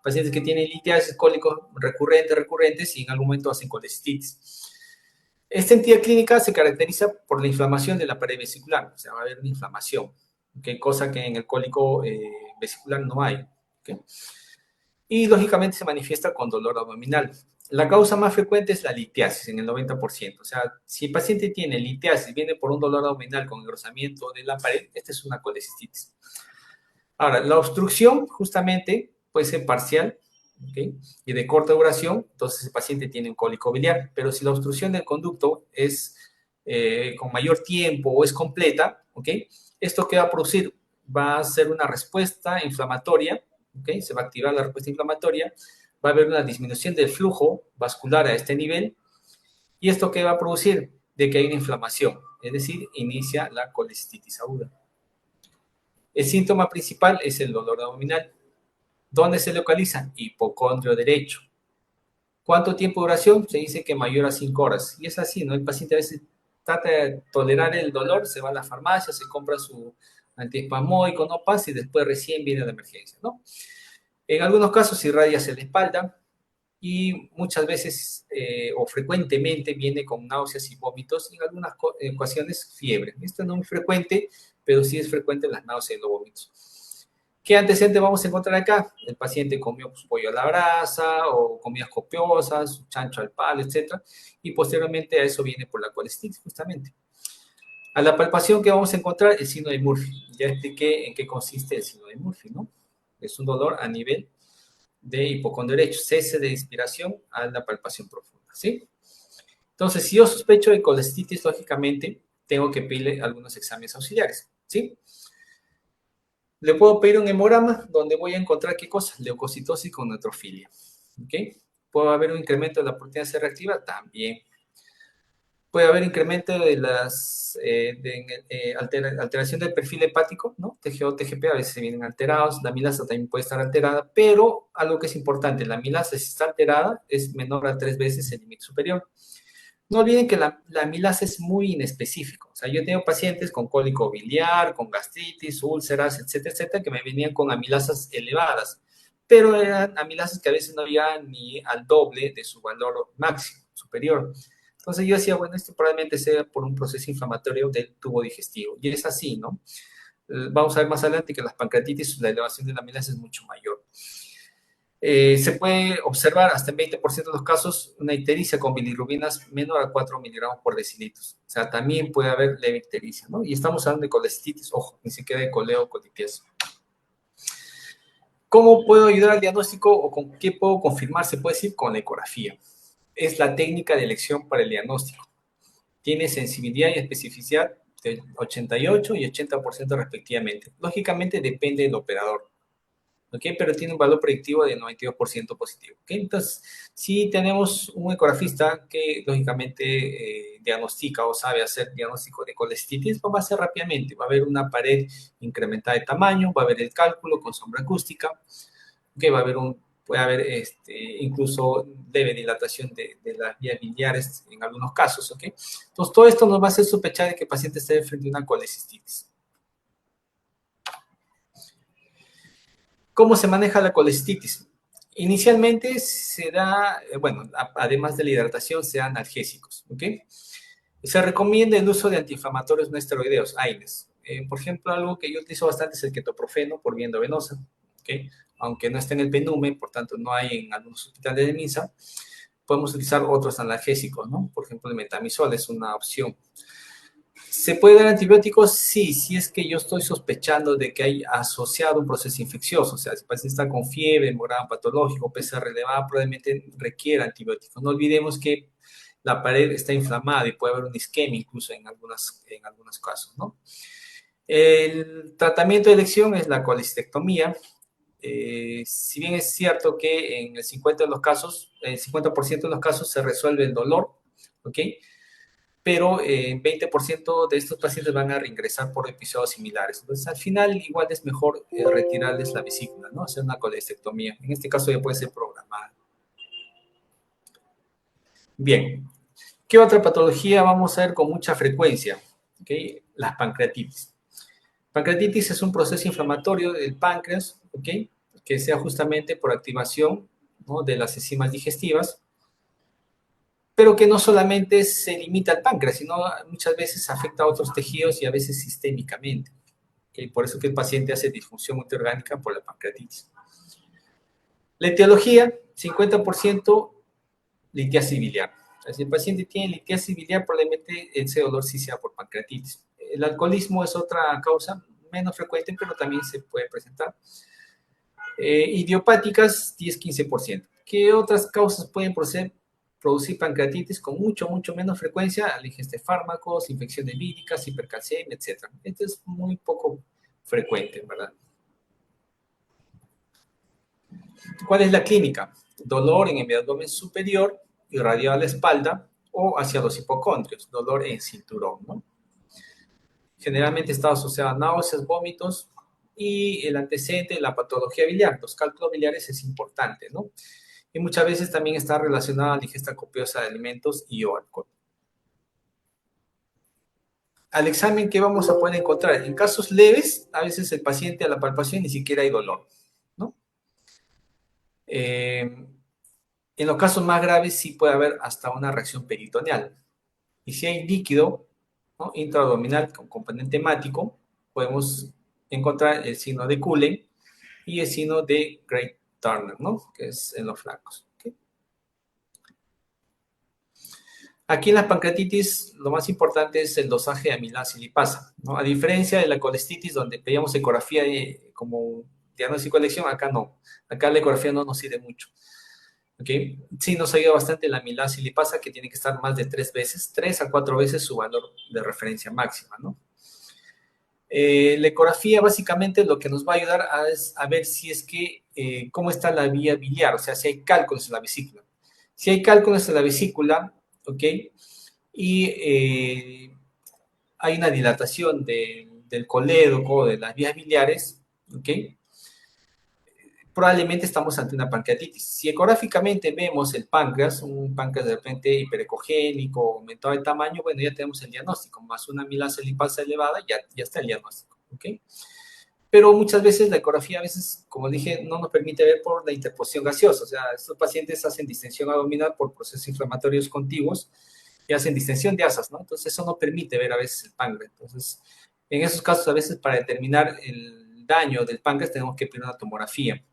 pacientes que tienen litiasis, cólicos recurrentes y en algún momento hacen colecistitis. Esta entidad clínica se caracteriza por la inflamación de la pared vesicular, o sea, va a haber una inflamación, ¿okay? Cosa que en el cólico vesicular no hay, ¿okay? Y lógicamente se manifiesta con dolor abdominal. La causa más frecuente es la litiasis, en el 90%. O sea, si el paciente tiene litiasis, viene por un dolor abdominal con engrosamiento de la pared, esta es una colecistitis. Ahora, la obstrucción justamente puede ser parcial, ¿okay? Y de corta duración, entonces el paciente tiene un cólico biliar. Pero si la obstrucción del conducto es con mayor tiempo o es completa, ¿okay? ¿Esto qué va a producir? Va a ser una respuesta inflamatoria, ¿okay? Se va a activar la respuesta inflamatoria, va a haber una disminución del flujo vascular a este nivel, y esto qué va a producir? De que hay una inflamación, es decir, inicia la colecistitis aguda. El síntoma principal es el dolor abdominal. ¿Dónde se localiza? Hipocondrio derecho. ¿Cuánto tiempo de duración? Se dice que mayor a 5 horas. Y es así, ¿no? El paciente a veces trata de tolerar el dolor, se va a la farmacia, se compra su antiespasmódico, no pasa y después recién viene la emergencia, ¿no? En algunos casos irradia hacia la espalda y muchas veces o frecuentemente viene con náuseas y vómitos y en algunas ocasiones fiebre. Esto no es muy frecuente, pero sí es frecuente las náuseas y los vómitos. ¿Qué antecedente vamos a encontrar acá? El paciente comió pues, pollo a la brasa o comidas copiosas, chancho al palo, etc. Y posteriormente a eso viene por la colecistitis, justamente. A la palpación que vamos a encontrar el signo de Murphy. Ya expliqué en qué consiste el signo de Murphy, ¿no? Es un dolor a nivel de hipocondrio derecho, cese de inspiración a la palpación profunda, ¿sí? Entonces, si yo sospecho de colecistitis, lógicamente tengo que pedirle algunos exámenes auxiliares, ¿sí? Le puedo pedir un hemograma donde voy a encontrar qué cosa, leucocitosis con neutrofilia, ¿ok? ¿Puede haber un incremento de la proteína C reactiva? También. Puede haber incremento de las alteración del perfil hepático, ¿no? TGO, TGP a veces se vienen alterados, la amilasa también puede estar alterada, pero algo que es importante, la amilasa si está alterada es menor a 3 veces el límite superior. No olviden que la amilasa es muy inespecífico. O sea, yo tengo pacientes con cólico biliar, con gastritis, úlceras, etcétera, etcétera, que me venían con amilasas elevadas, pero eran amilasas que a veces no llegaban ni al doble de su valor máximo, superior. Entonces yo decía, bueno, esto probablemente sea por un proceso inflamatorio del tubo digestivo. Y es así, ¿no? Vamos a ver más adelante que las pancreatitis, la elevación de la amilasa es mucho mayor. Se puede observar hasta en 20% de los casos una ictericia con bilirrubinas menor a 4 miligramos por decilitro. O sea, también puede haber leve ictericia, ¿no? Y estamos hablando de colecistitis, ojo, ni siquiera de coleo o colitis. ¿Cómo puedo ayudar al diagnóstico o con qué puedo confirmar? Se puede decir con la ecografía. Es la técnica de elección para el diagnóstico. Tiene sensibilidad y especificidad de 88 y 80% respectivamente. Lógicamente depende del operador. ¿Ok? Pero tiene un valor predictivo de 92% positivo. ¿Ok? Entonces, si tenemos un ecografista que lógicamente diagnostica o sabe hacer diagnóstico de colecistitis, va a hacer rápidamente. Va a haber una pared incrementada de tamaño, va a haber el cálculo con sombra acústica, ¿ok? Va a haber puede haber incluso leve dilatación de las vías biliares en algunos casos, ¿ok? Entonces, todo esto nos va a hacer sospechar de que el paciente esté frente a una colecistitis. ¿Cómo se maneja la colecistitis? Inicialmente se da, bueno, además de la hidratación, se dan analgésicos, ¿ok? Se recomienda el uso de antiinflamatorios no esteroideos, AINES. Por ejemplo, algo que yo utilizo bastante es el ketoprofeno por vía endovenosa, ¿ok? Aunque no esté en el PNUME, por tanto no hay en algunos hospitales de MINSA, podemos utilizar otros analgésicos, ¿no? Por ejemplo, el metamizol es una opción. ¿Se puede dar antibióticos? Sí, si es que yo estoy sospechando de que hay asociado un proceso infeccioso, o sea, si el paciente está con fiebre, hemograma patológico, PCR elevada, probablemente requiera antibióticos. No olvidemos que la pared está inflamada y puede haber una isquemia incluso en algunos casos, ¿no? El tratamiento de elección es la colistectomía. Si bien es cierto que en el 50% de los casos, el 50% de los casos se resuelve el dolor, ¿ok? Pero en 20% de estos pacientes van a reingresar por episodios similares. Entonces, al final, igual es mejor retirarles la vesícula, ¿no? Hacer una colestectomía. En este caso ya puede ser programada. Bien. ¿Qué otra patología vamos a ver con mucha frecuencia? ¿Okay? Las pancreatitis. Pancreatitis es un proceso inflamatorio del páncreas, ¿ok? Que sea justamente por activación, ¿no?, de las enzimas digestivas, pero que no solamente se limita al páncreas, sino muchas veces afecta a otros tejidos y a veces sistémicamente. ¿Okay? Por eso que el paciente hace disfunción multiorgánica por la pancreatitis. La etiología, 50% litiasis biliar. O sea, si el paciente tiene litiasis biliar, probablemente ese dolor sí sea por pancreatitis. El alcoholismo es otra causa menos frecuente, pero también se puede presentar. Idiopáticas, 10-15%. ¿Qué otras causas pueden producir pancreatitis con mucho menos frecuencia? La ingesta de fármacos, infecciones víricas, hipercalcemia, etc. Esto es muy poco frecuente, ¿verdad? ¿Cuál es la clínica? Dolor en el abdomen superior, irradiado a la espalda o hacia los hipocondrios, dolor en cinturón, ¿no? Generalmente está asociado a náuseas, vómitos y el antecedente de la patología biliar, los cálculos biliares es importante, ¿no? Y muchas veces también está relacionada a la ingesta copiosa de alimentos y o alcohol. Al examen, ¿qué vamos a poder encontrar? En casos leves, a veces el paciente a la palpación ni siquiera hay dolor, ¿no? En los casos más graves sí puede haber hasta una reacción peritoneal. Y si hay líquido, ¿no?, intraabdominal con componente hemático, podemos encontrar el signo de Cullen y el signo de Gray-Turner, ¿no?, que es en los flancos. ¿Okay? Aquí en la pancreatitis, lo más importante es el dosaje de amilasa y lipasa, ¿no? A diferencia de la colestitis, donde pedíamos ecografía como diagnóstico de elección, acá no. Acá la ecografía no nos sirve mucho. ¿Okay? Sí, nos ayuda bastante la amilasa y lipasa, que tiene que estar más de 3 a 4 veces su valor de referencia máxima, ¿no? La ecografía básicamente lo que nos va a ayudar es a ver si es que, cómo está la vía biliar, o sea, si hay cálculos en la vesícula. Si hay cálculos en la vesícula, ¿ok? Y hay una dilatación del colédoco, de las vías biliares, ¿ok? Probablemente estamos ante una pancreatitis. Si ecográficamente vemos el páncreas, un páncreas de repente hiperecogénico, aumentado de tamaño, bueno, ya tenemos el diagnóstico, más una amilasa lipasa elevada, ya está el diagnóstico, ¿ok? Pero muchas veces la ecografía, a veces, como dije, no nos permite ver por la interposición gaseosa, o sea, estos pacientes hacen distensión abdominal por procesos inflamatorios contiguos y hacen distensión de asas, ¿no? Entonces eso no permite ver a veces el páncreas. Entonces, en esos casos, a veces para determinar el daño del páncreas tenemos que pedir una tomografía,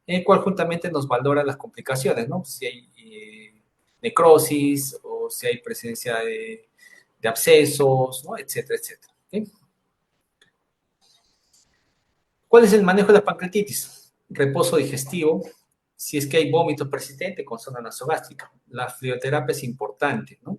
en el cual juntamente nos valora las complicaciones, ¿no? Si hay necrosis o si hay presencia de abscesos, ¿no?, etcétera, etcétera. ¿Okay? ¿Cuál es el manejo de la pancreatitis? Reposo digestivo, si es que hay vómito persistente con zona nasogástrica. La flioterapia es importante, ¿no?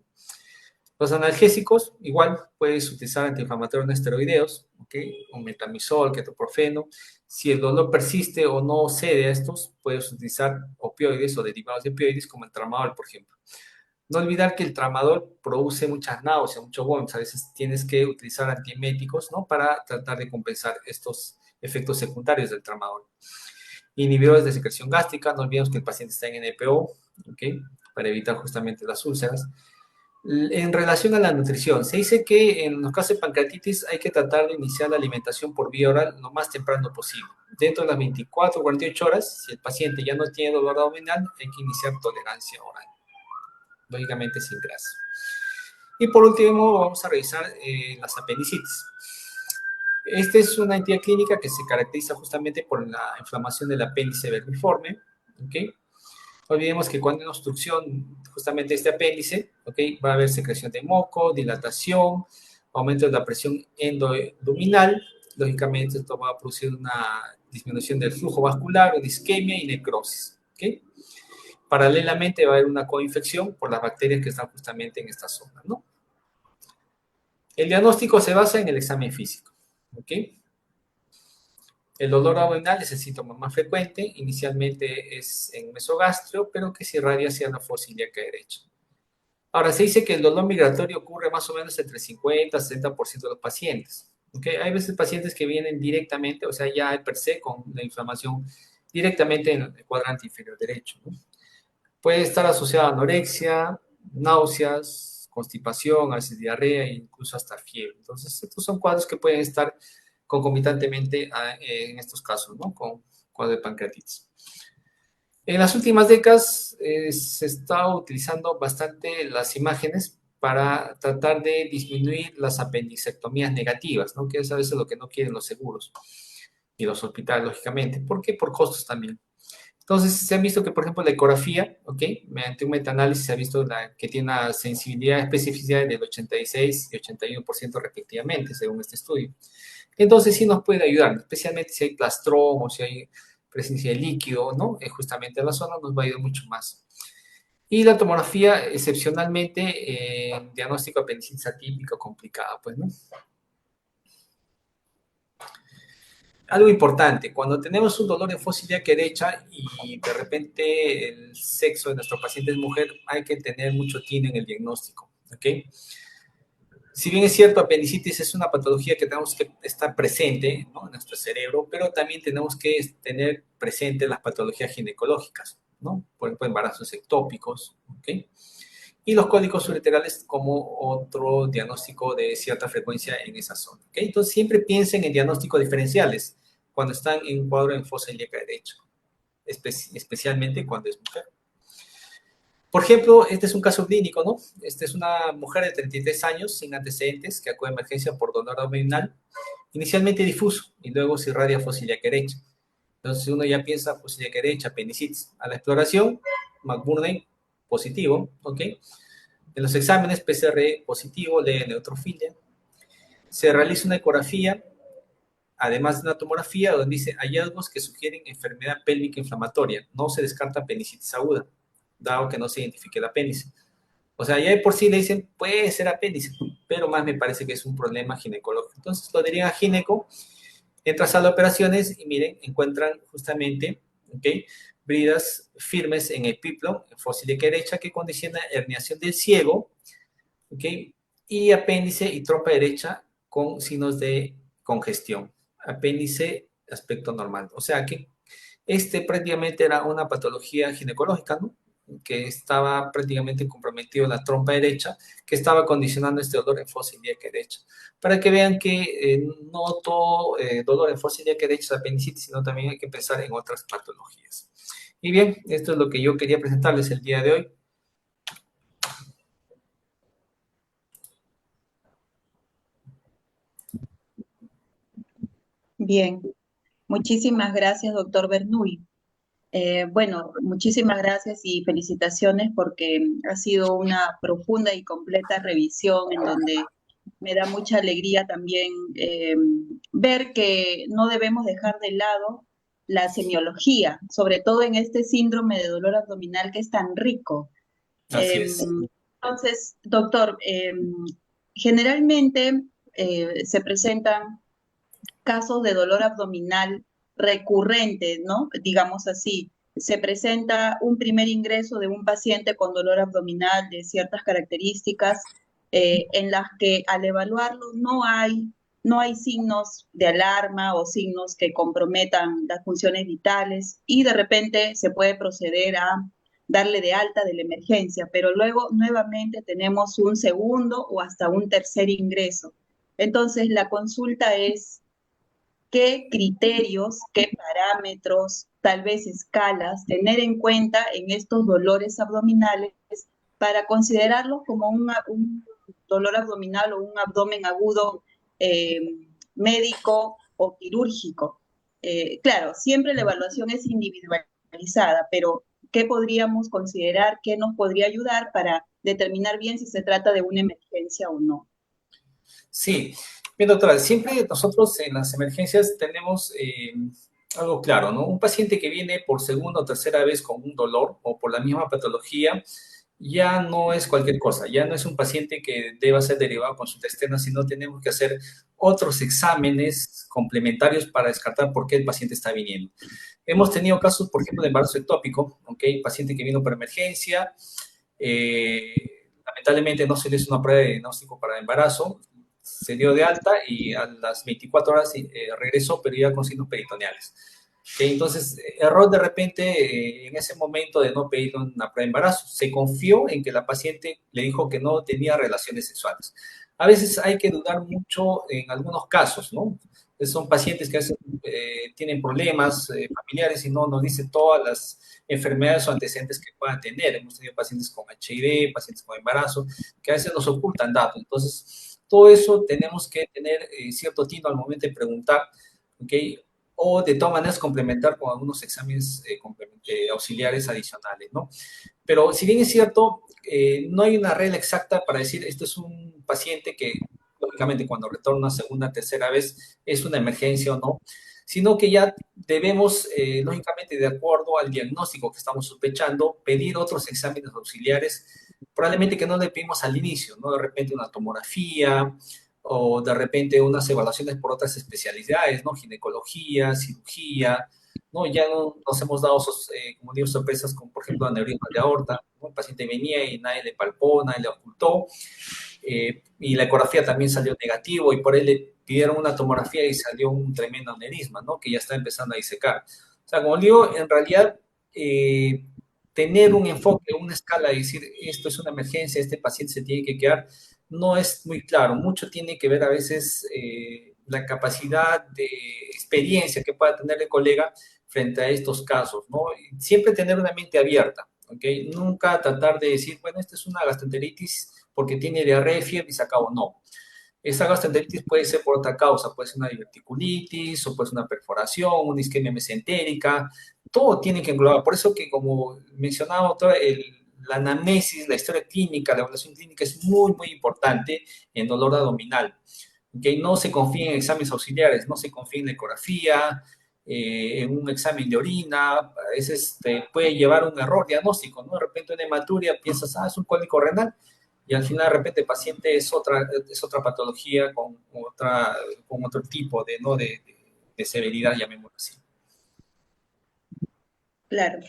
Los analgésicos, igual, puedes utilizar antiinflamatorios no esteroideos, ¿ok? O metamizol, ketoprofeno. Si el dolor persiste o no cede a estos, puedes utilizar opioides o derivados de opioides como el tramadol, por ejemplo. No olvidar que el tramadol produce muchas náuseas, mucho vómito. A veces tienes que utilizar antieméticos, ¿no?, para tratar de compensar estos efectos secundarios del tramadol. Inhibidores de secreción gástrica, no olvidemos que el paciente está en NPO, ¿ok?, para evitar justamente las úlceras. En relación a la nutrición, se dice que en los casos de pancreatitis hay que tratar de iniciar la alimentación por vía oral lo más temprano posible. Dentro de las 24 o 48 horas, si el paciente ya no tiene dolor abdominal, hay que iniciar tolerancia oral, lógicamente sin grasa. Y por último, vamos a revisar las apendicitis. Esta es una entidad clínica que se caracteriza justamente por la inflamación del apéndice vermiforme, ¿ok? olvidemos que cuando hay una obstrucción justamente de este apéndice, ¿ok? Va a haber secreción de moco, dilatación, aumento de la presión endoabdominal, lógicamente esto va a producir una disminución del flujo vascular, una isquemia y necrosis, ¿ok? Paralelamente va a haber una coinfección por las bacterias que están justamente en esta zona, ¿no? El diagnóstico se basa en el examen físico, ¿ok? El dolor abdominal es el síntoma más frecuente, inicialmente es en mesogastrio, pero que se irradia hacia la fosa ilíaca derecha. Ahora, se dice que el dolor migratorio ocurre más o menos entre 50 y 60% de los pacientes. ¿Okay? Hay veces pacientes que vienen directamente, o sea, ya per se con la inflamación directamente en el cuadrante inferior derecho, ¿no? Puede estar asociado a anorexia, náuseas, constipación, a veces diarrea e incluso hasta fiebre. Entonces, estos son cuadros que pueden estar concomitantemente en estos casos, ¿no? Con cuadro de pancreatitis. En las últimas décadas se está utilizando bastante las imágenes para tratar de disminuir las apendicectomías negativas, ¿no? Que es a veces lo que no quieren los seguros y los hospitales, lógicamente. ¿Por qué? Por costos también. Entonces, se han visto que, por ejemplo, la ecografía, ¿ok? Mediante un metaanálisis se ha visto que tiene una sensibilidad y especificidad del 86 y 81% respectivamente, según este estudio. Entonces, sí nos puede ayudar, especialmente si hay plastrón o si hay presencia de líquido, ¿no? Justamente en la zona nos va a ayudar mucho más. Y la tomografía, excepcionalmente, diagnóstico de apendicitis atípica complicada, pues, ¿no? Algo importante, cuando tenemos un dolor en fosa ilíaca derecha y de repente el sexo de nuestro paciente es mujer, hay que tener mucho tino en el diagnóstico, ¿ok? Si bien es cierto, apendicitis es una patología que tenemos que estar presente, ¿no? En nuestro cerebro, pero también tenemos que tener presente las patologías ginecológicas, ¿no? Por ejemplo, embarazos ectópicos, ¿ok? Y los cólicos ureterales como otro diagnóstico de cierta frecuencia en esa zona, ¿ok? Entonces, siempre piensen en diagnósticos diferenciales cuando están en un cuadro en fosa ilíaca derecha, especialmente cuando es mujer. Por ejemplo, este es un caso clínico, ¿no? Esta es una mujer de 33 años sin antecedentes que acude a emergencia por dolor abdominal, inicialmente difuso y luego se irradia fosa ilíaca derecha. Entonces uno ya piensa fosa ilíaca derecha, apendicitis. A la exploración, McBurney positivo, ¿ok? En los exámenes PCR positivo, lee neutrofilia. Se realiza una ecografía, además de una tomografía, donde dice hallazgos que sugieren enfermedad pélvica inflamatoria. No se descarta apendicitis aguda, dado que no se identifique el apéndice. O sea, ya de por sí le dicen, puede ser apéndice, pero más me parece que es un problema ginecológico. Entonces lo dirían a gineco, entra a sala de operaciones y miren, encuentran justamente, ¿ok? Bridas firmes en el piplo, en fosa ilíaca derecha, que condiciona herniación del ciego, ¿ok? Y apéndice y trompa derecha con signos de congestión. Apéndice, aspecto normal. O sea que este prácticamente era una patología ginecológica, ¿no? Que estaba prácticamente comprometido en la trompa derecha, que estaba condicionando este dolor en fosa ilíaca derecha. Para que vean que no todo dolor en fosa ilíaca derecha es apendicitis, sino también hay que pensar en otras patologías. Y bien, esto es lo que yo quería presentarles el día de hoy. Bien, muchísimas gracias, doctor Bernoulli. Bueno, muchísimas gracias y felicitaciones porque ha sido una profunda y completa revisión en donde me da mucha alegría también ver que no debemos dejar de lado la semiología, sobre todo en este síndrome de dolor abdominal que es tan rico. Así es. Entonces, doctor, generalmente se presentan casos de dolor abdominal recurrente, ¿no? Digamos así, se presenta un primer ingreso de un paciente con dolor abdominal de ciertas características en las que al evaluarlo no hay signos de alarma o signos que comprometan las funciones vitales y de repente se puede proceder a darle de alta de la emergencia, pero luego nuevamente tenemos un segundo o hasta un tercer ingreso. Entonces, la consulta es qué criterios, qué parámetros, tal vez escalas, tener en cuenta en estos dolores abdominales para considerarlos como un dolor abdominal o un abdomen agudo eh, médico o quirúrgico. Claro, siempre la evaluación es individualizada, pero qué podríamos considerar, qué nos podría ayudar para determinar bien si se trata de una emergencia o no. Sí, bien, doctora, siempre nosotros en las emergencias tenemos algo claro, ¿no? Un paciente que viene por segunda o tercera vez con un dolor o por la misma patología, ya no es cualquier cosa, ya no es un paciente que deba ser derivado a consulta externa, sino tenemos que hacer otros exámenes complementarios para descartar por qué el paciente está viniendo. Hemos tenido casos, por ejemplo, de embarazo ectópico, ¿ok? Paciente que vino por emergencia, lamentablemente no se le hizo una prueba de diagnóstico para embarazo, se dio de alta y a las 24 horas regresó, pero ya con signos peritoneales. ¿Okay? Entonces, error de repente en ese momento de no pedir una prueba de embarazo. Se confió en que la paciente le dijo que no tenía relaciones sexuales. A veces hay que dudar mucho en algunos casos, ¿no? Son pacientes que a veces tienen problemas familiares y no nos dicen todas las enfermedades o antecedentes que puedan tener. Hemos tenido pacientes con HIV, pacientes con embarazo, que a veces nos ocultan datos. Entonces, todo eso tenemos que tener cierto tino al momento de preguntar, ¿ok? O de todas maneras complementar con algunos exámenes auxiliares adicionales, ¿no? Pero si bien es cierto, no hay una regla exacta para decir esto es un paciente que, lógicamente, cuando retorna segunda, tercera vez, es una emergencia o no, sino que ya debemos, lógicamente, de acuerdo al diagnóstico que estamos sospechando, pedir otros exámenes auxiliares, probablemente que no le pedimos al inicio, ¿no? De repente una tomografía o de repente unas evaluaciones por otras especialidades, ¿no? Ginecología, cirugía, ¿no? Ya no, nos hemos dado, como digo, sorpresas con, por ejemplo, aneurismas de aorta, ¿no? El paciente venía y nadie le palpó, nadie le ocultó, y la ecografía también salió negativo y por él le pidieron una tomografía y salió un tremendo aneurisma, ¿no? Que ya está empezando a disecar. O sea, como digo, en realidad, tener un enfoque, una escala y decir, esto es una emergencia, este paciente se tiene que quedar, no es muy claro. Mucho tiene que ver a veces la capacidad de experiencia que pueda tener el colega frente a estos casos, ¿no? Y siempre tener una mente abierta, ¿ok? Nunca tratar de decir, bueno, esta es una gastroenteritis porque tiene diarrea, fiebre y se acabó. No. Esta gastroenteritis puede ser por otra causa, puede ser una diverticulitis, o puede ser una perforación, una isquemia mesentérica, todo tiene que englobar. Por eso que, como mencionaba, doctora, la anamnesis, la historia clínica, la evaluación clínica es muy, muy importante en dolor abdominal. ¿Okay? No se confía en exámenes auxiliares, no se confía en la ecografía, en un examen de orina, a veces te puede llevar a un error diagnóstico, ¿no? De repente una hematuria, piensas, es un cólico renal, y al final de repente el paciente es otra patología con otro tipo de, ¿no? de severidad, llamémoslo así. Claro.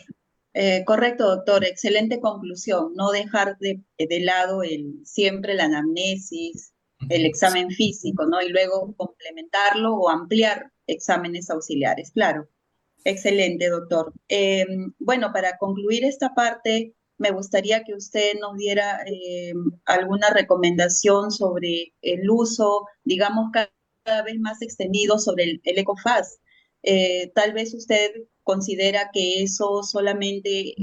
Correcto, doctor. Excelente conclusión. No dejar de lado siempre la anamnesis, el examen físico, ¿no? Y luego complementarlo o ampliar exámenes auxiliares. Claro. Excelente, doctor. Bueno, para concluir esta parte, me gustaría que usted nos diera alguna recomendación sobre el uso, digamos, cada vez más extendido sobre el ECOFAST. Tal vez usted considera que eso solamente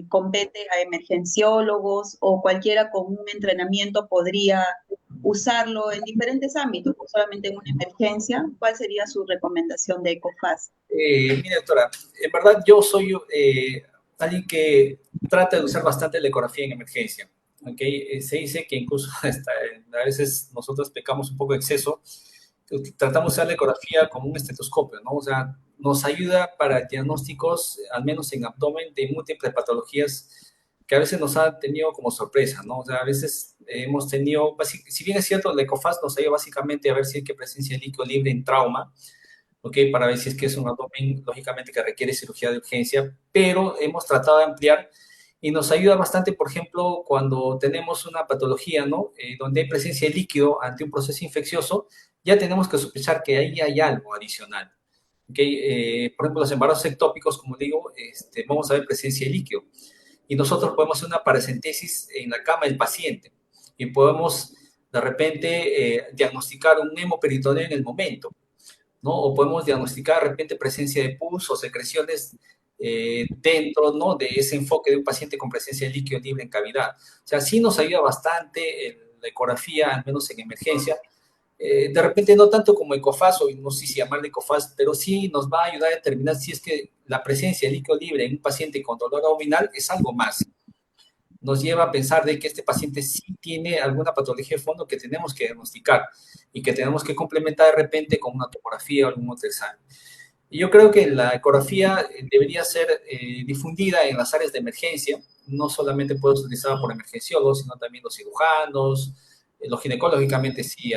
compete a emergenciólogos o cualquiera con un entrenamiento podría usarlo en diferentes ámbitos, no solamente en una emergencia. ¿Cuál sería su recomendación de ECOFAST? Mire, doctora, en verdad yo soy alguien que trata de usar bastante la ecografía en emergencia. ¿Okay? Se dice que incluso a veces nosotros pecamos un poco de exceso, tratamos de usar la ecografía como un estetoscopio, ¿no? O sea, nos ayuda para diagnósticos, al menos en abdomen, de múltiples patologías que a veces nos han tenido como sorpresa, ¿no? O sea, a veces hemos tenido, si bien es cierto, la ECOFAST nos ayuda básicamente a ver si hay que presencia de líquido libre en trauma, ¿ok? Para ver si es que es un abdomen, lógicamente, que requiere cirugía de urgencia, pero hemos tratado de ampliar y nos ayuda bastante, por ejemplo, cuando tenemos una patología, ¿no? Donde hay presencia de líquido ante un proceso infeccioso, ya tenemos que sospechar que ahí hay algo adicional. ¿Okay? Por ejemplo, los embarazos ectópicos, como digo, vamos a ver presencia de líquido. Y nosotros podemos hacer una paracentesis en la cama del paciente y podemos, de repente, diagnosticar un hemoperitoneo en el momento, ¿no? O podemos diagnosticar de repente presencia de pus o secreciones dentro, ¿no? De ese enfoque de un paciente con presencia de líquido libre en cavidad. O sea, sí nos ayuda bastante la ecografía, al menos en emergencia, de repente no tanto como Ecofast, o no sé si llamarle Ecofast, pero sí nos va a ayudar a determinar si es que la presencia de líquido libre en un paciente con dolor abdominal es algo más. Nos lleva a pensar de que este paciente sí tiene alguna patología de fondo que tenemos que diagnosticar y que tenemos que complementar de repente con una tomografía o algún otro examen. Y yo creo que la ecografía debería ser difundida en las áreas de emergencia, no solamente puede ser utilizada por emergenciólogos, sino también los cirujanos, los ginecológicamente sí,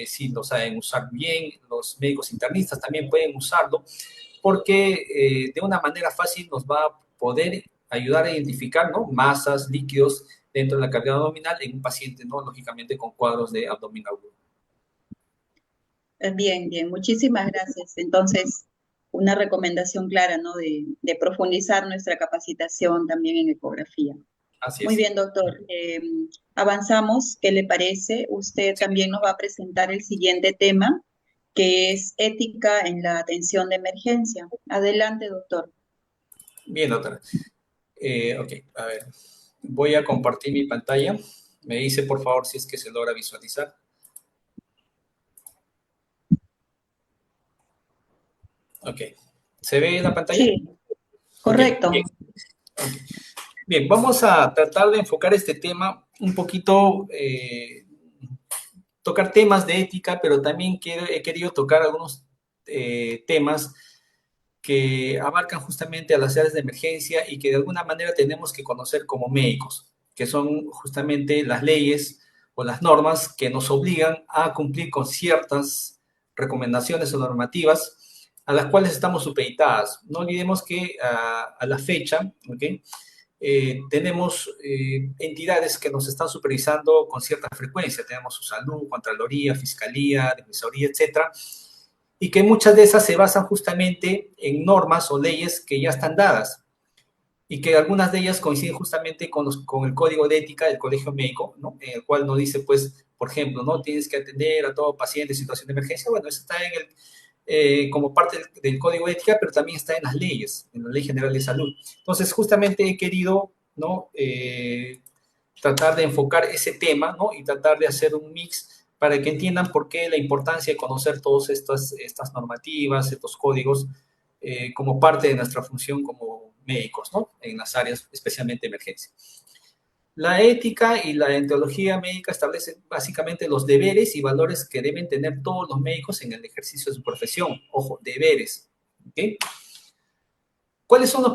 sí lo saben usar bien, los médicos internistas también pueden usarlo, porque de una manera fácil nos va a poder ayudar a identificar, ¿no?, masas, líquidos dentro de la cavidad abdominal en un paciente, ¿no?, lógicamente con cuadros de abdomen agudo. Bien, bien, muchísimas gracias. Entonces, una recomendación clara, ¿no? De profundizar nuestra capacitación también en ecografía. Así Muy es. bien, doctor. Avanzamos. ¿Qué le parece? Usted Sí. también nos va a presentar el siguiente tema, que es ética en la atención de emergencia. Adelante, doctor. Bien, doctora. Ok, a ver. Voy a compartir mi pantalla. Me dice, por favor, si es que se logra visualizar. Ok. ¿Se ve la pantalla? Sí, Ok, bien. correcto. Bien, vamos a tratar de enfocar este tema un poquito, tocar temas de ética, pero también he querido tocar algunos temas que abarcan justamente a las áreas de emergencia y que de alguna manera tenemos que conocer como médicos, que son justamente las leyes o las normas que nos obligan a cumplir con ciertas recomendaciones o normativas a las cuales estamos supeditadas. No olvidemos que a la fecha, ¿okay?, tenemos entidades que nos están supervisando con cierta frecuencia. Tenemos su salud, Contraloría, Fiscalía, Defensoría, etcétera, y que muchas de esas se basan justamente en normas o leyes que ya están dadas y que algunas de ellas coinciden justamente con el código de ética del colegio médico, ¿no?, en el cual nos dice, pues, por ejemplo, no tienes que atender a todo paciente en situación de emergencia. Bueno, eso está en como parte del código de ética, pero también está en las leyes, en la Ley General de Salud. Entonces, justamente he querido, ¿no?, tratar de enfocar ese tema, ¿no?, y tratar de hacer un mix para que entiendan por qué la importancia de conocer todas estas normativas, estos códigos, como parte de nuestra función como médicos, ¿no?, en las áreas especialmente de emergencia. La ética y la deontología médica establecen básicamente los deberes y valores que deben tener todos los médicos en el ejercicio de su profesión. Ojo, deberes. ¿Okay? ¿Cuáles son los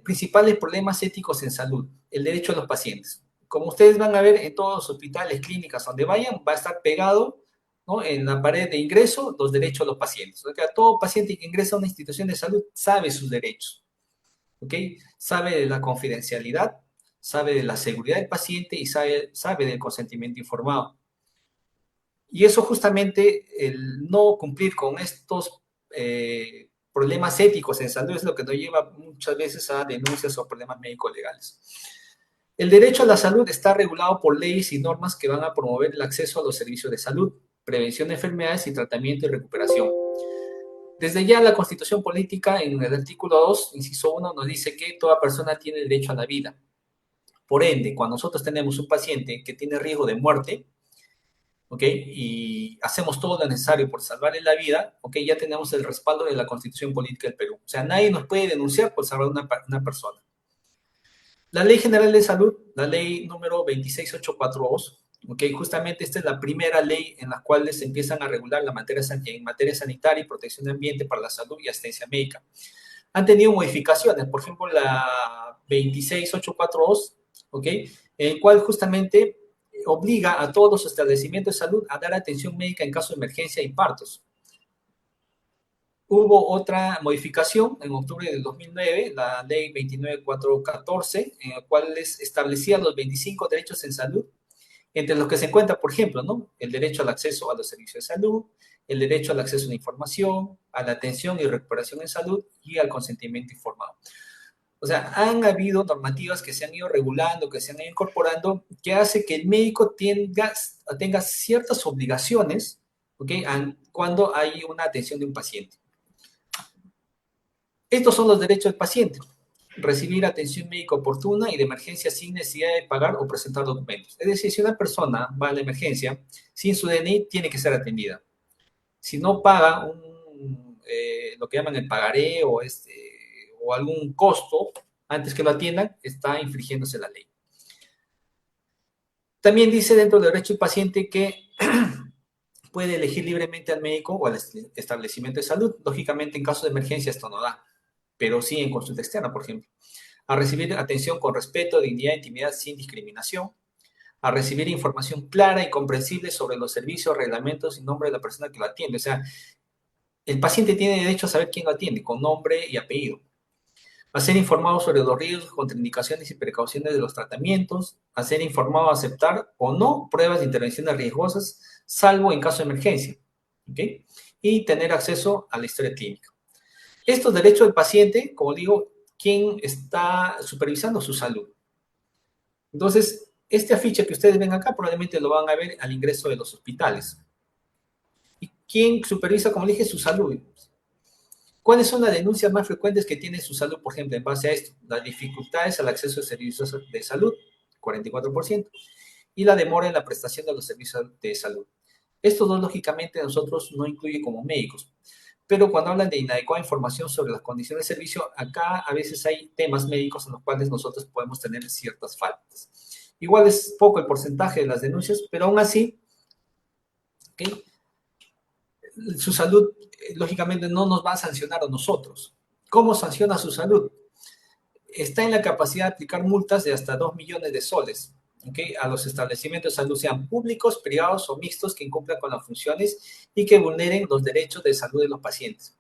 principales problemas éticos en salud? El derecho a los pacientes. Como ustedes van a ver en todos los hospitales, clínicas, donde vayan, va a estar pegado, ¿no?, en la pared de ingreso los derechos a los pacientes. O sea, todo paciente que ingresa a una institución de salud sabe sus derechos. ¿Ok? Sabe de la confidencialidad, sabe de la seguridad del paciente y sabe del consentimiento informado. Y eso justamente, el no cumplir con estos problemas éticos en salud es lo que nos lleva muchas veces a denuncias o problemas médico-legales. El derecho a la salud está regulado por leyes y normas que van a promover el acceso a los servicios de salud, prevención de enfermedades y tratamiento y recuperación. Desde ya la Constitución Política, en el artículo 2, inciso 1, nos dice que toda persona tiene derecho a la vida. Por ende, cuando nosotros tenemos un paciente que tiene riesgo de muerte, ¿ok?, y hacemos todo lo necesario por salvarle la vida, ¿ok?, ya tenemos el respaldo de la Constitución Política del Perú. O sea, nadie nos puede denunciar por salvar una persona. La Ley General de Salud, la ley número 26842, ¿ok?, justamente esta es la primera ley en la cual se empiezan a regular en materia sanitaria y protección de ambiente para la salud y asistencia médica. Han tenido modificaciones, por ejemplo, la 26842, ¿ok?, en el cual justamente obliga a todos los establecimientos de salud a dar atención médica en caso de emergencia y partos. Hubo otra modificación en octubre del 2009, la ley 29414, en la cual establecía los 25 derechos en salud, entre los que se encuentra, por ejemplo, ¿no?, el derecho al acceso a los servicios de salud, el derecho al acceso a la información, a la atención y recuperación en salud y al consentimiento informado. O sea, han habido normativas que se han ido regulando, que se han ido incorporando, que hace que el médico tenga ciertas obligaciones, ¿ok?, cuando hay una atención de un paciente. Estos son los derechos del paciente: recibir atención médica oportuna y de emergencia sin necesidad de pagar o presentar documentos. Es decir, si una persona va a la emergencia sin su DNI, tiene que ser atendida. Si no paga lo que llaman el pagaré o algún costo antes que lo atiendan, está infringiéndose la ley. También dice dentro del derecho del paciente que puede elegir libremente al médico o al establecimiento de salud. Lógicamente, en caso de emergencia esto no da, pero sí en consulta externa, por ejemplo. A recibir atención con respeto, dignidad e intimidad sin discriminación. A recibir información clara y comprensible sobre los servicios, reglamentos y nombre de la persona que lo atiende. O sea, el paciente tiene derecho a saber quién lo atiende, con nombre y apellido. A ser informado sobre los riesgos, contraindicaciones y precauciones de los tratamientos. A ser informado a aceptar o no pruebas de intervenciones riesgosas, salvo en caso de emergencia. ¿Okay? Y tener acceso a la historia clínica. Estos derechos del paciente, como digo, ¿quién está supervisando su salud? Entonces, este afiche que ustedes ven acá probablemente lo van a ver al ingreso de los hospitales. ¿Y quién supervisa, como dije, su salud? ¿Cuáles son las denuncias más frecuentes que tiene su salud, por ejemplo, en base a esto? Las dificultades al acceso a servicios de salud, 44%, y la demora en la prestación de los servicios de salud. Estos dos, lógicamente, nosotros no incluye como médicos. Pero cuando hablan de inadecuada información sobre las condiciones de servicio, acá a veces hay temas médicos en los cuales nosotros podemos tener ciertas faltas. Igual es poco el porcentaje de las denuncias, pero aún así, ¿okay? Su salud, lógicamente, no nos va a sancionar a nosotros. ¿Cómo sanciona su salud? Está en la capacidad de aplicar multas de hasta 2 millones de soles, ¿okay? A los establecimientos de salud, sean públicos, privados o mixtos, que incumplan con las funciones y que vulneren los derechos de salud de los pacientes.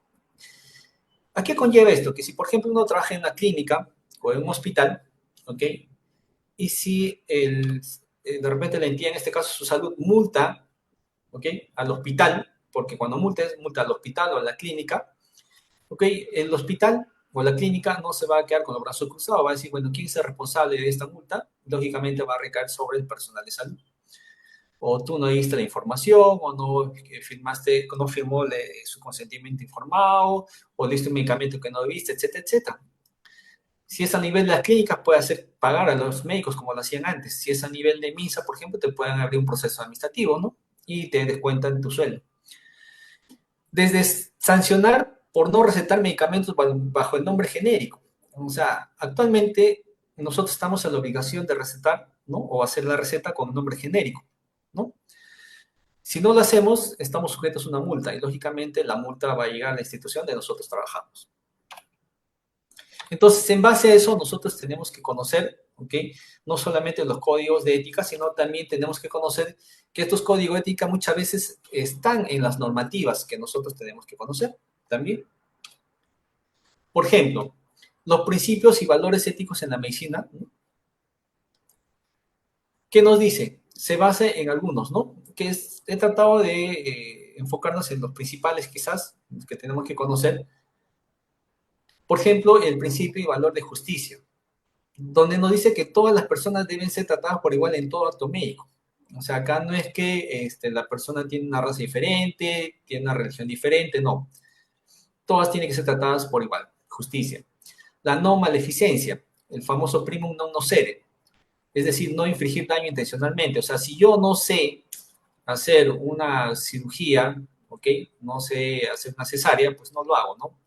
¿A qué conlleva esto? Que si, por ejemplo, uno trabaja en una clínica o en un hospital, ¿ok? Y si de repente la entidad, en este caso su salud, multa, ¿ok? Al hospital, porque cuando multa es multa al hospital o a la clínica, ¿ok? El hospital o la clínica no se va a quedar con los brazos cruzados, va a decir, bueno, ¿quién es el responsable de esta multa? Lógicamente va a recaer sobre el personal de salud. O tú no diste la información, o no firmaste, no firmó su consentimiento informado, o diste un medicamento que no debiste, etcétera, etcétera. Si es a nivel de las clínicas, puede hacer pagar a los médicos como lo hacían antes. Si es a nivel de MINSA, por ejemplo, te pueden abrir un proceso administrativo, ¿no? Y te descuentan tu sueldo. Desde sancionar por no recetar medicamentos bajo el nombre genérico. O sea, actualmente nosotros estamos en la obligación de recetar, ¿no? O hacer la receta con nombre genérico, ¿no? Si no lo hacemos, estamos sujetos a una multa y lógicamente la multa va a llegar a la institución de nosotros trabajamos. Entonces, en base a eso, nosotros tenemos que conocer, ¿ok? No solamente los códigos de ética, sino también tenemos que conocer que estos códigos de ética muchas veces están en las normativas que nosotros tenemos que conocer también. Por ejemplo, los principios y valores éticos en la medicina, ¿no? ¿Qué nos dice? Se basa en algunos, ¿no? He tratado de enfocarnos en los principales, quizás, que tenemos que conocer. Por ejemplo, el principio y valor de justicia, donde nos dice que todas las personas deben ser tratadas por igual en todo acto médico. O sea, acá no es que la persona tiene una raza diferente, tiene una religión diferente, no. Todas tienen que ser tratadas por igual. Justicia. La no maleficencia, el famoso primum non nocere, es decir, no infligir daño intencionalmente. O sea, si yo no sé hacer una cirugía, ¿ok? No sé hacer una cesárea, pues no lo hago, ¿no?